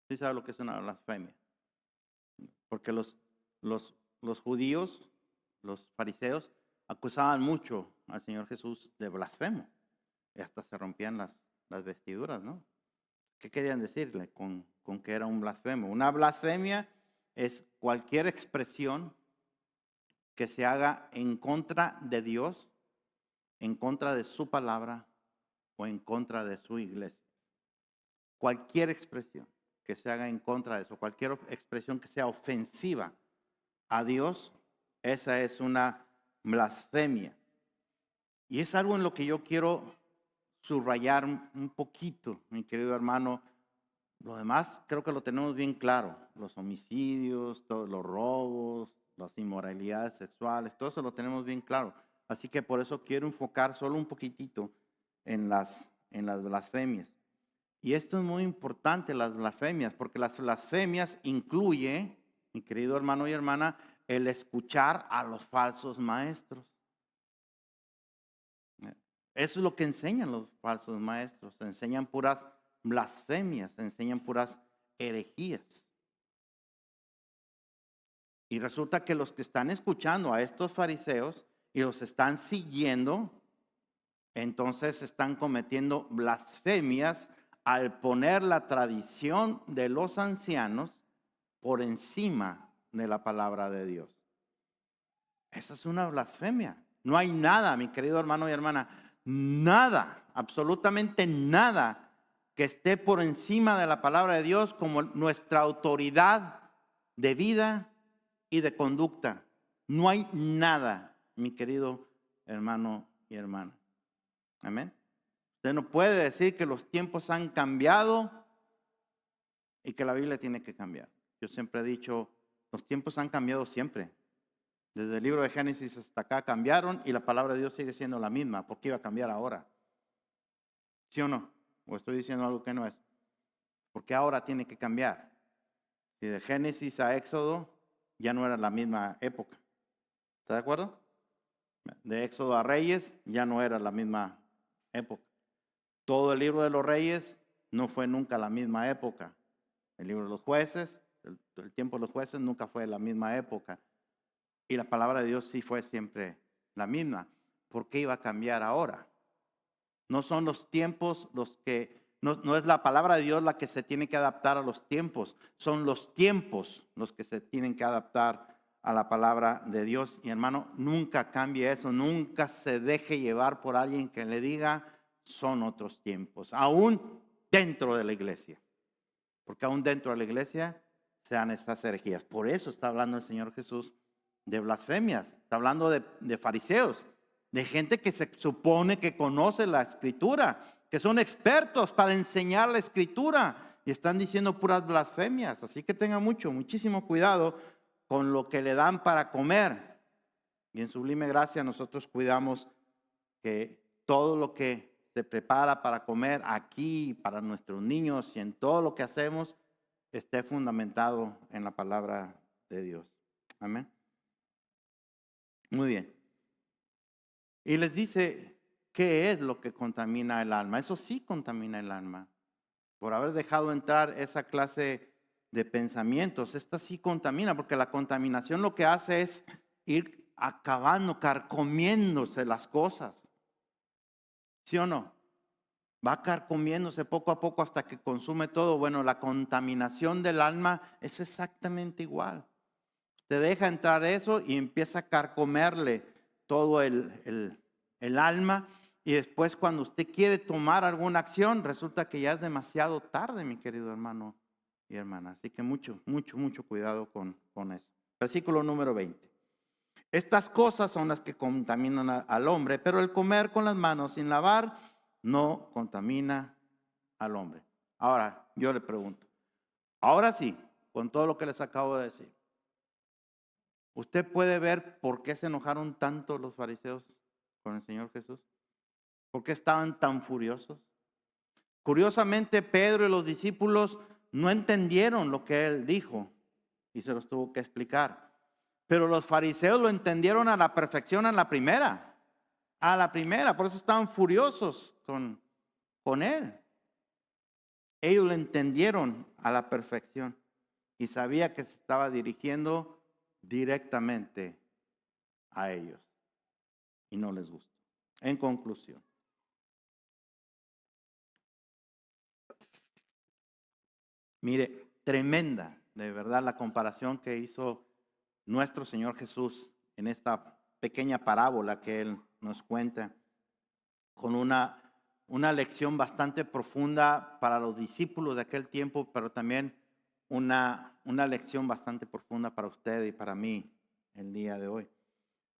Sí sabe lo que es una blasfemia. Porque los judíos, los fariseos, acusaban mucho al Señor Jesús de blasfemo. Y hasta se rompían las vestiduras, ¿no? ¿Qué querían decirle con que era un blasfemo? Una blasfemia es cualquier expresión que se haga en contra de Dios en contra de su palabra o en contra de su iglesia. Cualquier expresión que se haga en contra de eso, cualquier expresión que sea ofensiva a Dios, esa es una blasfemia. Y es algo en lo que yo quiero subrayar un poquito, mi querido hermano. Lo demás creo que lo tenemos bien claro. Los homicidios, todos los robos, las inmoralidades sexuales, todo eso lo tenemos bien claro. Así que por eso quiero enfocar solo un poquitito en las blasfemias. Y esto es muy importante, las blasfemias, porque las blasfemias incluye, mi querido hermano y hermana, el escuchar a los falsos maestros. Eso es lo que enseñan los falsos maestros. Enseñan puras blasfemias, enseñan puras herejías. Y resulta que los que están escuchando a estos fariseos y los están siguiendo, entonces están cometiendo blasfemias al poner la tradición de los ancianos por encima de la palabra de Dios. Esa es una blasfemia. No hay nada, mi querido hermano y hermana, nada, absolutamente nada que esté por encima de la palabra de Dios como nuestra autoridad de vida y de conducta. No hay nada, mi querido hermano y hermana. Amén. Usted no puede decir que los tiempos han cambiado y que la Biblia tiene que cambiar. Yo siempre he dicho, los tiempos han cambiado siempre. Desde el libro de Génesis hasta acá cambiaron y la palabra de Dios sigue siendo la misma. ¿Por qué iba a cambiar ahora? ¿Sí o no? ¿O estoy diciendo algo que no es? Porque ahora tiene que cambiar. Si de Génesis a Éxodo ya no era la misma época. ¿Está de acuerdo? De Éxodo a Reyes ya no era la misma época. Todo el libro de los Reyes no fue nunca la misma época. El libro de los jueces, el tiempo de los jueces nunca fue la misma época. Y la palabra de Dios sí fue siempre la misma. ¿Por qué iba a cambiar ahora? No son los tiempos los que, no es la palabra de Dios la que se tiene que adaptar a los tiempos. Son los tiempos los que se tienen que adaptar a la palabra de Dios. Y hermano, nunca cambie eso. Nunca se deje llevar por alguien que le diga, son otros tiempos. Aún dentro de la iglesia. Porque aún dentro de la iglesia se dan estas herejías. Por eso está hablando el Señor Jesús de blasfemias. Está hablando de fariseos, de gente que se supone que conoce la escritura, que son expertos para enseñar la escritura y están diciendo puras blasfemias. Así que tengan muchísimo cuidado con lo que le dan para comer. Y en Sublime Gracia nosotros cuidamos que todo lo que se prepara para comer aquí, para nuestros niños y en todo lo que hacemos, esté fundamentado en la palabra de Dios. Amén. Muy bien. Y les dice, ¿qué es lo que contamina el alma? Eso sí contamina el alma. Por haber dejado entrar esa clase de pensamientos, esta sí contamina, porque la contaminación lo que hace es ir acabando, carcomiéndose las cosas. ¿Sí o no? Va carcomiéndose poco a poco hasta que consume todo. Bueno, la contaminación del alma es exactamente igual. Te deja entrar eso y empieza a carcomerle todo el alma. Y después cuando usted quiere tomar alguna acción, resulta que ya es demasiado tarde, mi querido hermano y hermana. Así que mucho cuidado con eso. Versículo número 20. Estas cosas son las que contaminan al hombre, pero el comer con las manos sin lavar no contamina al hombre. Ahora, yo le pregunto, ahora sí, con todo lo que les acabo de decir, ¿usted puede ver por qué se enojaron tanto los fariseos con el Señor Jesús? ¿Por qué estaban tan furiosos? Curiosamente, Pedro y los discípulos no entendieron lo que él dijo y se los tuvo que explicar. Pero los fariseos lo entendieron a la perfección a la primera. A la primera, por eso estaban furiosos con él. Ellos lo entendieron a la perfección y sabía que se estaba dirigiendo directamente a ellos y no les gustó. En conclusión, mire, tremenda de verdad la comparación que hizo nuestro Señor Jesús en esta pequeña parábola que Él nos cuenta. con una lección bastante profunda para los discípulos de aquel tiempo, pero también una lección bastante profunda para usted y para mí el día de hoy.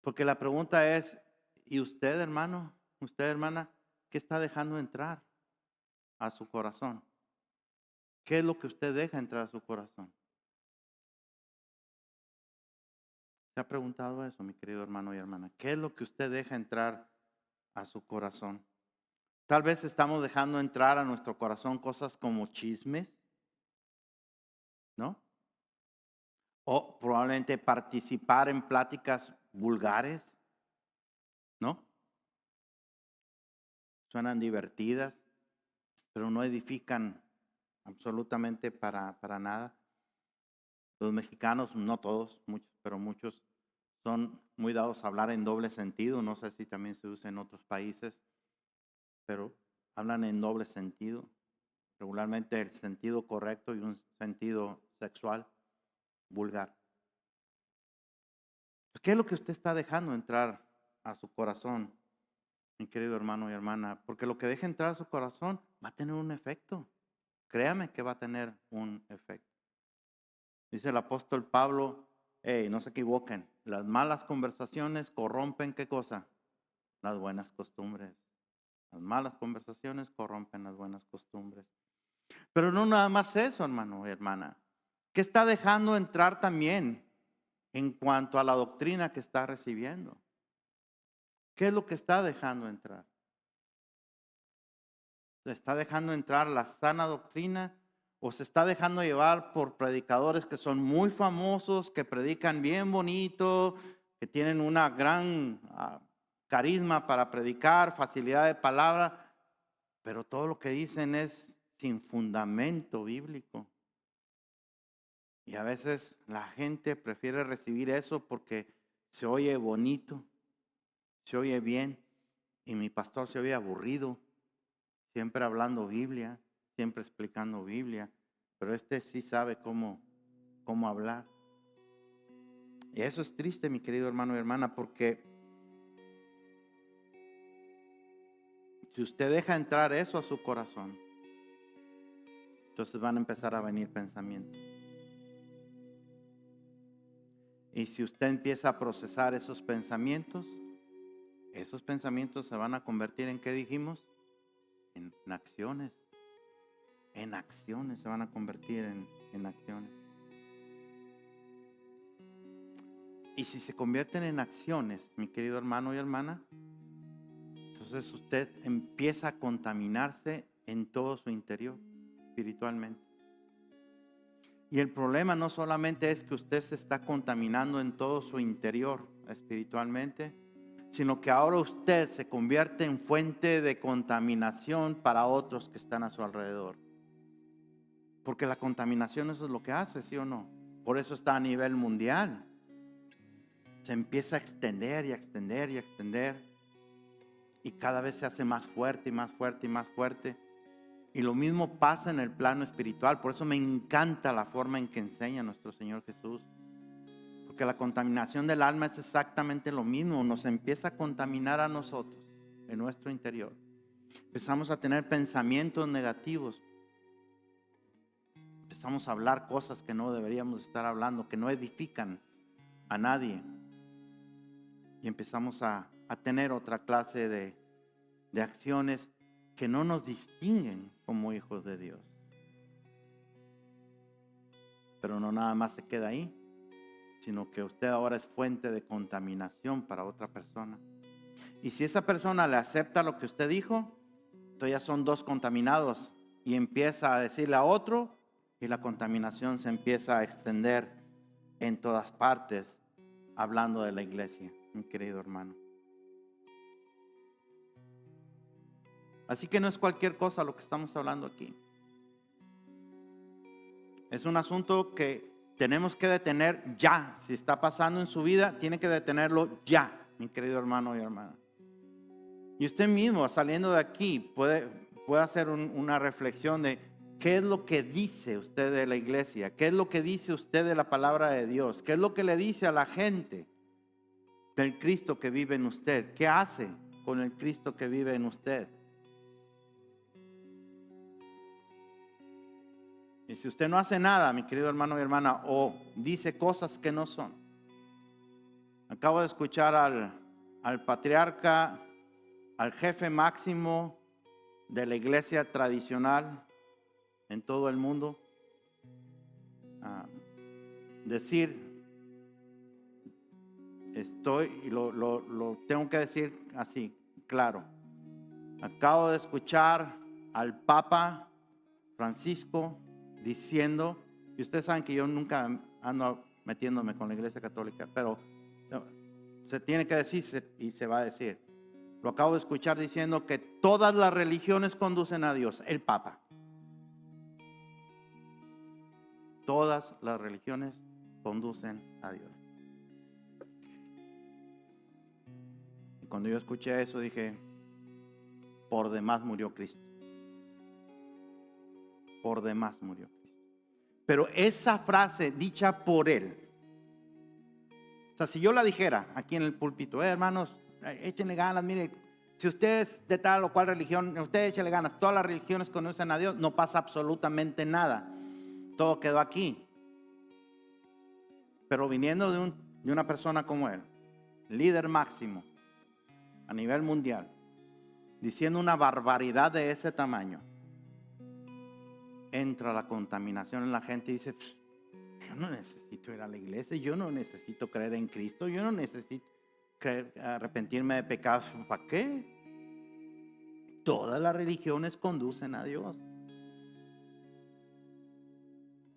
Porque la pregunta es, ¿y usted, hermano, usted, hermana, qué está dejando entrar a su corazón? ¿Qué es lo que usted deja entrar a su corazón? ¿Se ha preguntado eso, mi querido hermano y hermana? ¿Qué es lo que usted deja entrar a su corazón? Tal vez estamos dejando entrar a nuestro corazón cosas como chismes, ¿no? O probablemente participar en pláticas vulgares, ¿no? Suenan divertidas, pero no edifican absolutamente para nada. Los mexicanos, no todos, muchos, pero muchos son muy dados a hablar en doble sentido. No sé si también se usa en otros países, pero hablan en doble sentido. Regularmente el sentido correcto y un sentido sexual vulgar. ¿Qué es lo que usted está dejando entrar a su corazón, mi querido hermano y hermana? Porque lo que deja entrar a su corazón va a tener un efecto. Créame que va a tener un efecto. Dice el apóstol Pablo, no se equivoquen, las malas conversaciones corrompen ¿qué cosa? Las buenas costumbres. Las malas conversaciones corrompen las buenas costumbres. Pero no nada más eso, hermano y hermana. ¿Qué está dejando entrar también en cuanto a la doctrina que está recibiendo? ¿Qué es lo que está dejando entrar? ¿Se está dejando entrar la sana doctrina o se está dejando llevar por predicadores que son muy famosos, que predican bien bonito, que tienen una gran carisma para predicar, facilidad de palabra, pero todo lo que dicen es sin fundamento bíblico? Y a veces la gente prefiere recibir eso porque se oye bonito, se oye bien, y mi pastor se oye aburrido, siempre hablando Biblia, siempre explicando Biblia, pero este sí sabe cómo hablar. Y eso es triste, mi querido hermano y hermana, porque si usted deja entrar eso a su corazón, entonces van a empezar a venir pensamientos. Y si usted empieza a procesar esos pensamientos se van a convertir en, ¿qué dijimos? En acciones. En acciones se van a convertir en acciones. Y si se convierten en acciones, mi querido hermano y hermana, entonces usted empieza a contaminarse en todo su interior, espiritualmente. Y el problema no solamente es que usted se está contaminando en todo su interior, espiritualmente, sino que ahora usted se convierte en fuente de contaminación para otros que están a su alrededor. Porque la contaminación eso es lo que hace, ¿sí o no? Por eso está a nivel mundial. Se empieza a extender y a extender y a extender. Y cada vez se hace más fuerte y más fuerte y más fuerte. Y lo mismo pasa en el plano espiritual. Por eso me encanta la forma en que enseña nuestro Señor Jesús. Porque la contaminación del alma es exactamente lo mismo. Nos empieza a contaminar a nosotros en nuestro interior. Empezamos a tener pensamientos negativos. Empezamos a hablar cosas que no deberíamos estar hablando, que no edifican a nadie. Y empezamos a tener otra clase de acciones que no nos distinguen como hijos de Dios. Pero no nada más se queda ahí, sino que usted ahora es fuente de contaminación para otra persona. Y si esa persona le acepta lo que usted dijo, entonces ya son dos contaminados y empieza a decirle a otro y la contaminación se empieza a extender en todas partes, hablando de la iglesia, mi querido hermano. Así que no es cualquier cosa lo que estamos hablando aquí. Es un asunto que tenemos que detener ya. Si está pasando en su vida, tiene que detenerlo ya, mi querido hermano y hermana. Y usted mismo, saliendo de aquí, puede hacer una reflexión de qué es lo que dice usted de la iglesia, qué es lo que dice usted de la palabra de Dios, qué es lo que le dice a la gente del Cristo que vive en usted, qué hace con el Cristo que vive en usted. Y si usted no hace nada, mi querido hermano y hermana, o dice cosas que no son. Acabo de escuchar al patriarca, al jefe máximo de la iglesia tradicional en todo el mundo, decir, y lo tengo que decir así, claro. Acabo de escuchar al Papa Francisco diciendo, y ustedes saben que yo nunca ando metiéndome con la iglesia católica, pero se tiene que decir y se va a decir. Lo acabo de escuchar diciendo que todas las religiones conducen a Dios, el Papa. Todas las religiones conducen a Dios. Y cuando yo escuché eso dije, por demás murió Cristo. Por demás murió Cristo. Pero esa frase dicha por él, o sea, si yo la dijera aquí en el púlpito, hermanos, échenle ganas, mire, si usted es de tal o cual religión, usted échenle ganas, todas las religiones conocen a Dios, no pasa absolutamente nada. Todo quedó aquí. Pero viniendo de una persona como él, líder máximo a nivel mundial, diciendo una barbaridad de ese tamaño, entra la contaminación en la gente y dice, yo no necesito ir a la iglesia, yo no necesito creer en Cristo, yo no necesito arrepentirme de pecados. ¿Para qué? Todas las religiones conducen a Dios.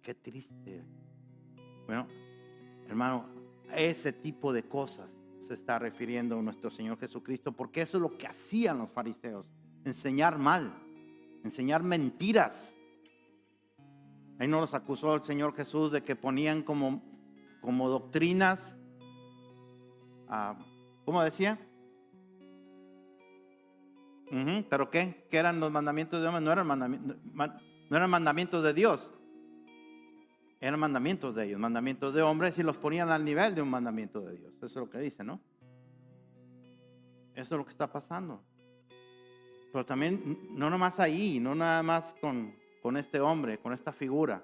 Qué triste. Bueno, hermano, a ese tipo de cosas se está refiriendo nuestro Señor Jesucristo, porque eso es lo que hacían los fariseos, enseñar mal, enseñar mentiras. Ahí no los acusó el Señor Jesús de que ponían como doctrinas, ¿cómo decía? ¿Pero qué? ¿Qué eran los mandamientos de hombres? No eran mandamientos de Dios. Eran mandamientos de ellos, mandamientos de hombres, y los ponían al nivel de un mandamiento de Dios. Eso es lo que dice, ¿no? Eso es lo que está pasando. Pero también, no nomás ahí, no nada más con este hombre, con esta figura.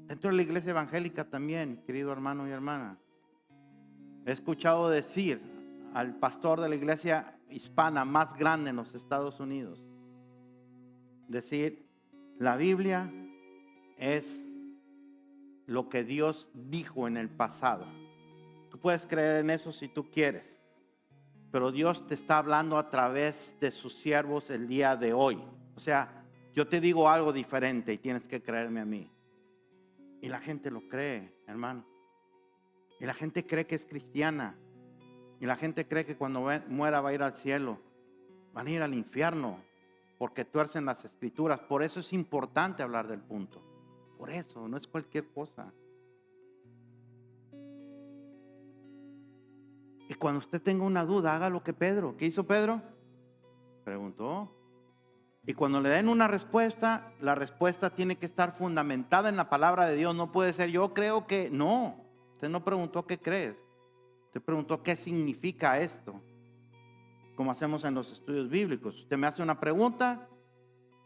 Dentro de la iglesia evangélica también, querido hermano y hermana. He escuchado decir al pastor de la iglesia hispana más grande en los Estados Unidos, decir, la Biblia es lo que Dios dijo en el pasado. Tú puedes creer en eso si tú quieres, pero Dios te está hablando a través de sus siervos el día de hoy. O sea, yo te digo algo diferente y tienes que creerme a mí. Y la gente lo cree, hermano. Y la gente cree que es cristiana. Y la gente cree que cuando muera va a ir al cielo. Van a ir al infierno porque tuercen las escrituras. Por eso es importante hablar del punto. Por eso, no es cualquier cosa. Y cuando usted tenga una duda, haga lo que Pedro. ¿Qué hizo Pedro? Preguntó. Y cuando le den una respuesta, la respuesta tiene que estar fundamentada en la palabra de Dios. No puede ser, yo creo que no. Usted no preguntó qué crees. Usted preguntó qué significa esto. Como hacemos en los estudios bíblicos. Usted me hace una pregunta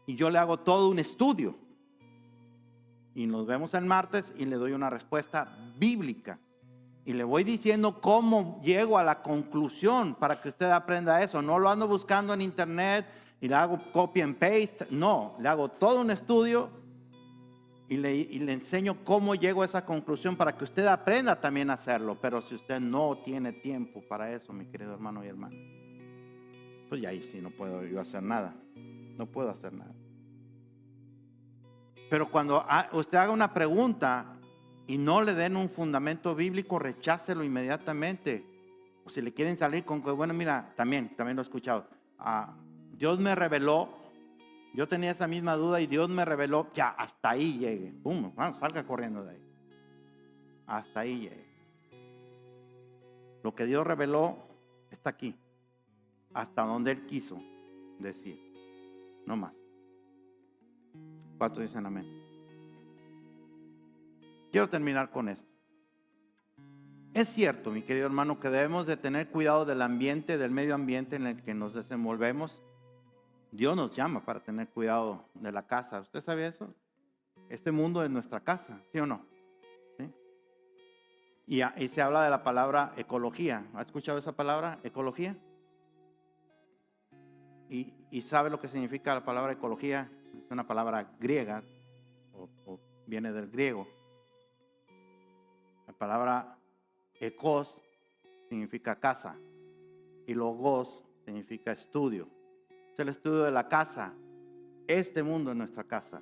y yo le hago todo un estudio. Y nos vemos el martes y le doy una respuesta bíblica. Y le voy diciendo cómo llego a la conclusión para que usted aprenda eso. No lo ando buscando en internet y le hago copy and paste. No, le hago todo un estudio y le enseño cómo llego a esa conclusión para que usted aprenda también a hacerlo. Pero si usted no tiene tiempo para eso, mi querido hermano y hermana, pues ya ahí sí no puedo yo hacer nada. No puedo hacer nada. Pero cuando usted haga una pregunta y no le den un fundamento bíblico, rechácelo inmediatamente. O si le quieren salir con que, bueno, mira, también lo he escuchado. Dios me reveló, yo tenía esa misma duda y Dios me reveló, ya, hasta ahí llegue. Pum, salga corriendo de ahí. Hasta ahí llegue. Lo que Dios reveló está aquí. Hasta donde Él quiso decir. No más. ¿Cuántos dicen amén? Quiero terminar con esto. Es cierto, mi querido hermano, que debemos de tener cuidado del ambiente, del medio ambiente en el que nos desenvolvemos. Dios nos llama para tener cuidado de la casa. ¿Usted sabe eso? Este mundo es nuestra casa, ¿sí o no? ¿Sí? Y se habla de la palabra ecología. ¿Ha escuchado esa palabra, ecología? ¿Y sabe lo que significa la palabra ecología? Es una palabra griega, o viene del griego. La palabra ekos significa casa y logos significa estudio. Es el estudio de la casa. Este mundo es nuestra casa.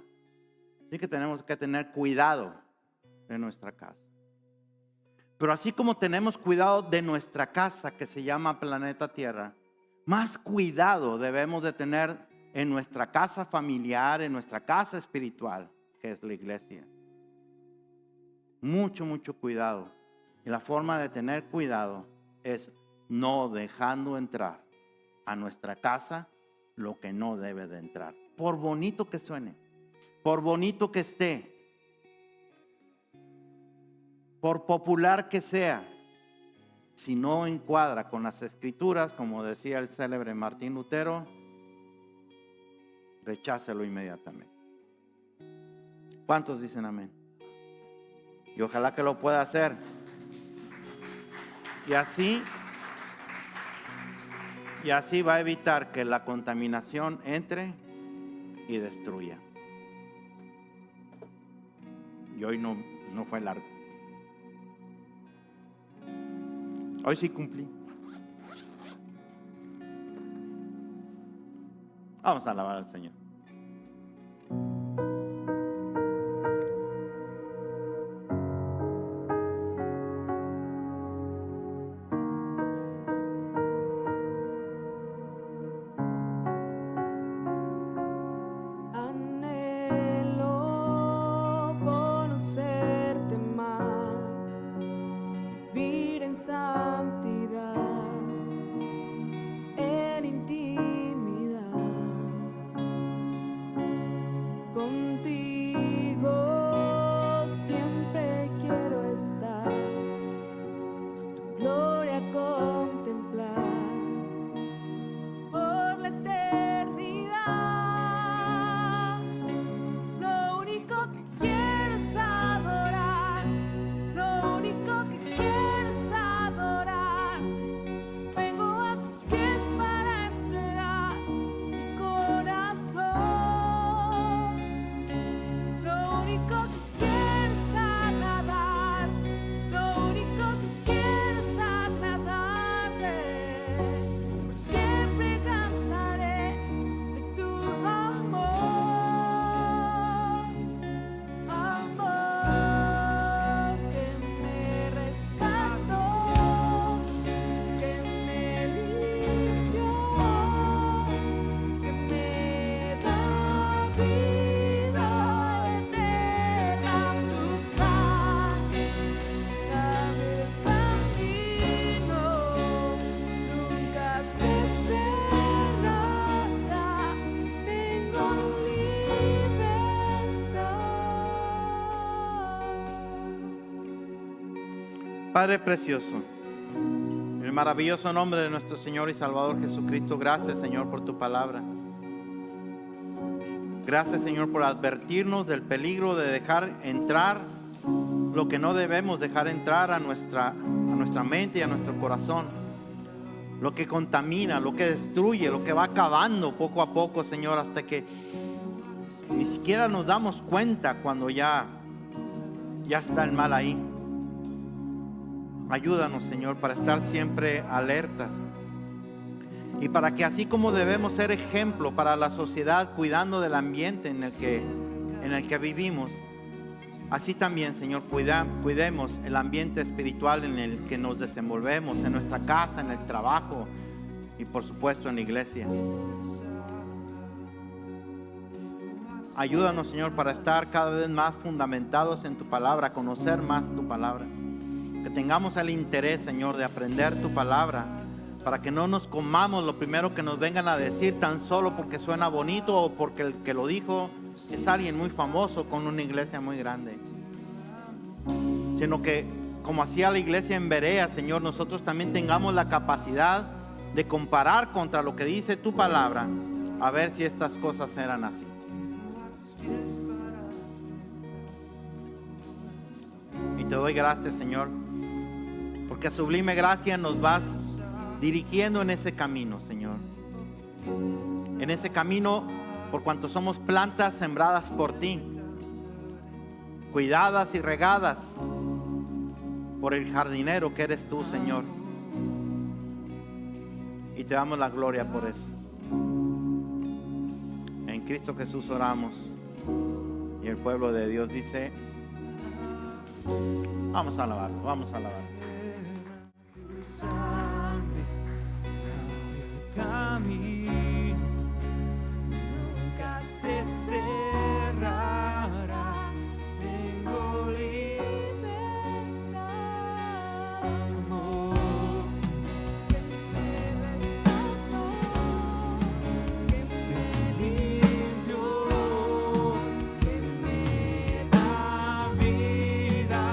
Así que tenemos que tener cuidado de nuestra casa. Pero así como tenemos cuidado de nuestra casa que se llama planeta Tierra, más cuidado debemos de tener en nuestra casa familiar, en nuestra casa espiritual, que es la iglesia. Mucho, mucho cuidado. Y la forma de tener cuidado es no dejando entrar a nuestra casa lo que no debe de entrar. Por bonito que suene, por bonito que esté, por popular que sea, si no encuadra con las escrituras, como decía el célebre Martín Lutero, rechácelo inmediatamente. ¿Cuántos dicen amén? Y ojalá que lo pueda hacer. Y así va a evitar que la contaminación entre y destruya. Y hoy no fue largo. Hoy sí cumplí. Vamos a alabar al Señor. Padre precioso, en el maravilloso nombre de nuestro Señor y Salvador Jesucristo, gracias, Señor, por tu palabra. Gracias, Señor, por advertirnos del peligro de dejar entrar lo que no debemos dejar entrar a nuestra mente y a nuestro corazón. Lo que contamina, lo que destruye, lo que va acabando poco a poco, Señor, hasta que ni siquiera nos damos cuenta cuando ya está el mal ahí. Ayúdanos, Señor, para estar siempre alertas y para que así como debemos ser ejemplo para la sociedad, cuidando del ambiente en el que vivimos, así también, Señor, cuidemos el ambiente espiritual en el que nos desenvolvemos, en nuestra casa, en el trabajo y por supuesto en la iglesia. Ayúdanos, Señor, para estar cada vez más fundamentados en tu palabra, conocer más tu palabra. Que tengamos el interés, Señor, de aprender tu palabra, para que no nos comamos lo primero que nos vengan a decir tan solo porque suena bonito o porque el que lo dijo es alguien muy famoso con una iglesia muy grande. Sino que como hacía la iglesia en Berea, Señor, nosotros también tengamos la capacidad de comparar contra lo que dice tu palabra, a ver si estas cosas eran así. Y te doy gracias, Señor, porque a sublime gracia nos vas dirigiendo en ese camino, Señor. En ese camino, por cuanto somos plantas sembradas por ti, cuidadas y regadas por el jardinero que eres tú, Señor. Y te damos la gloria por eso. En Cristo Jesús oramos. Y el pueblo de Dios dice: vamos a alabarlo, vamos a alabarlo. Camino nunca se cerrará. Tengo libertad, amor que me rescató, que me limpió, que me da vida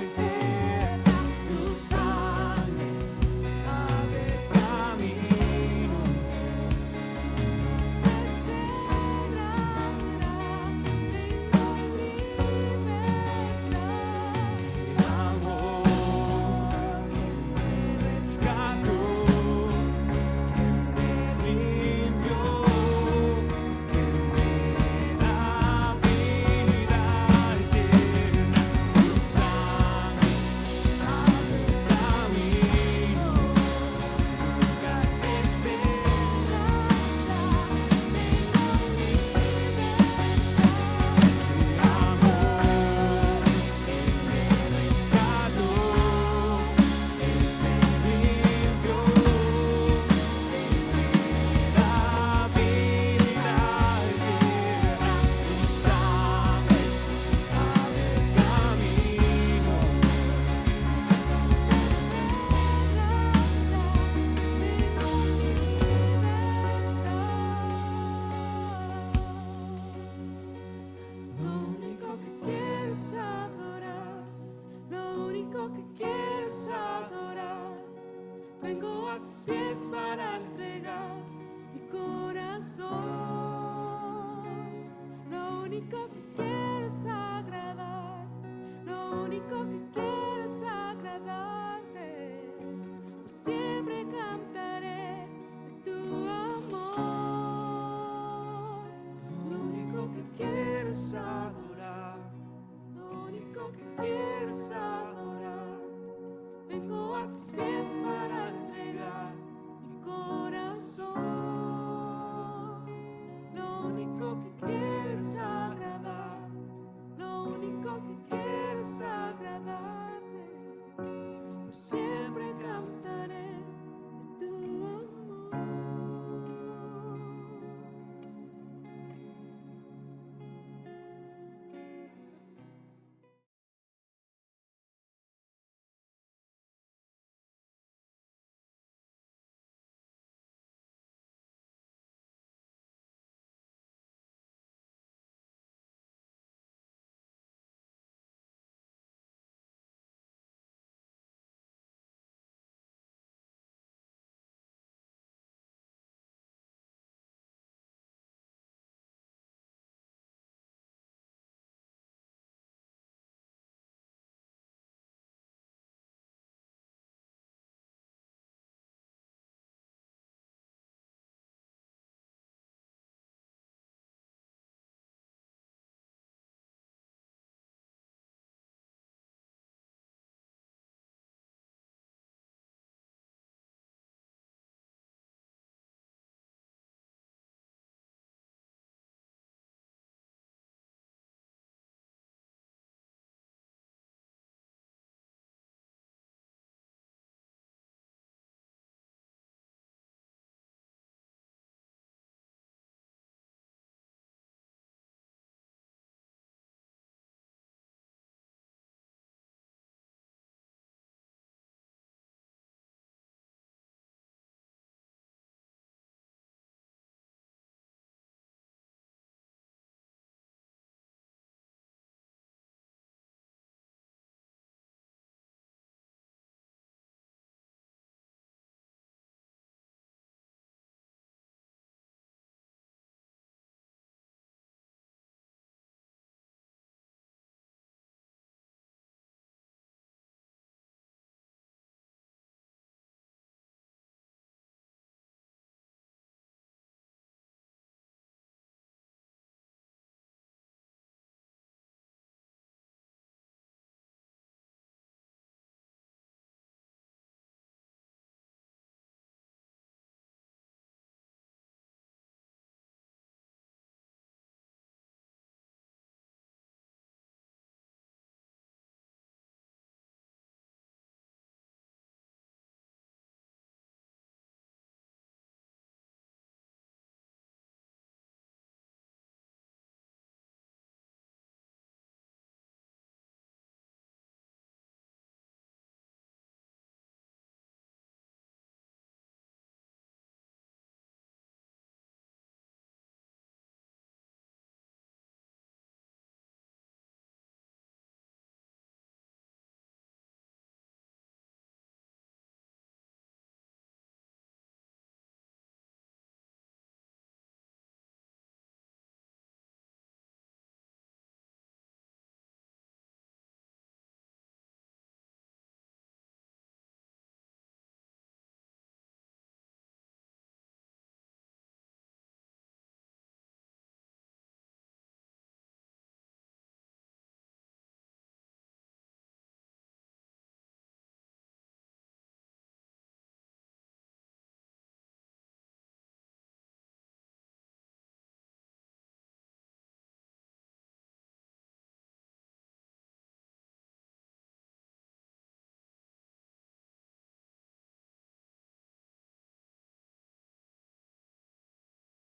eterna. Tu sangre abre camino, se cerrará. Tengo libertad, amor que me rescató, que me limpió, que me da vida eterna. Tu sangre abre camino, nunca se cerrará. Tengo libertad, amor que me rescató, que me limpió, que me da vida eterna. Tu sangre abre camino, se cerrará. Lo único que quiero es adorar. Vengo a tus pies para entregar mi corazón. Lo único que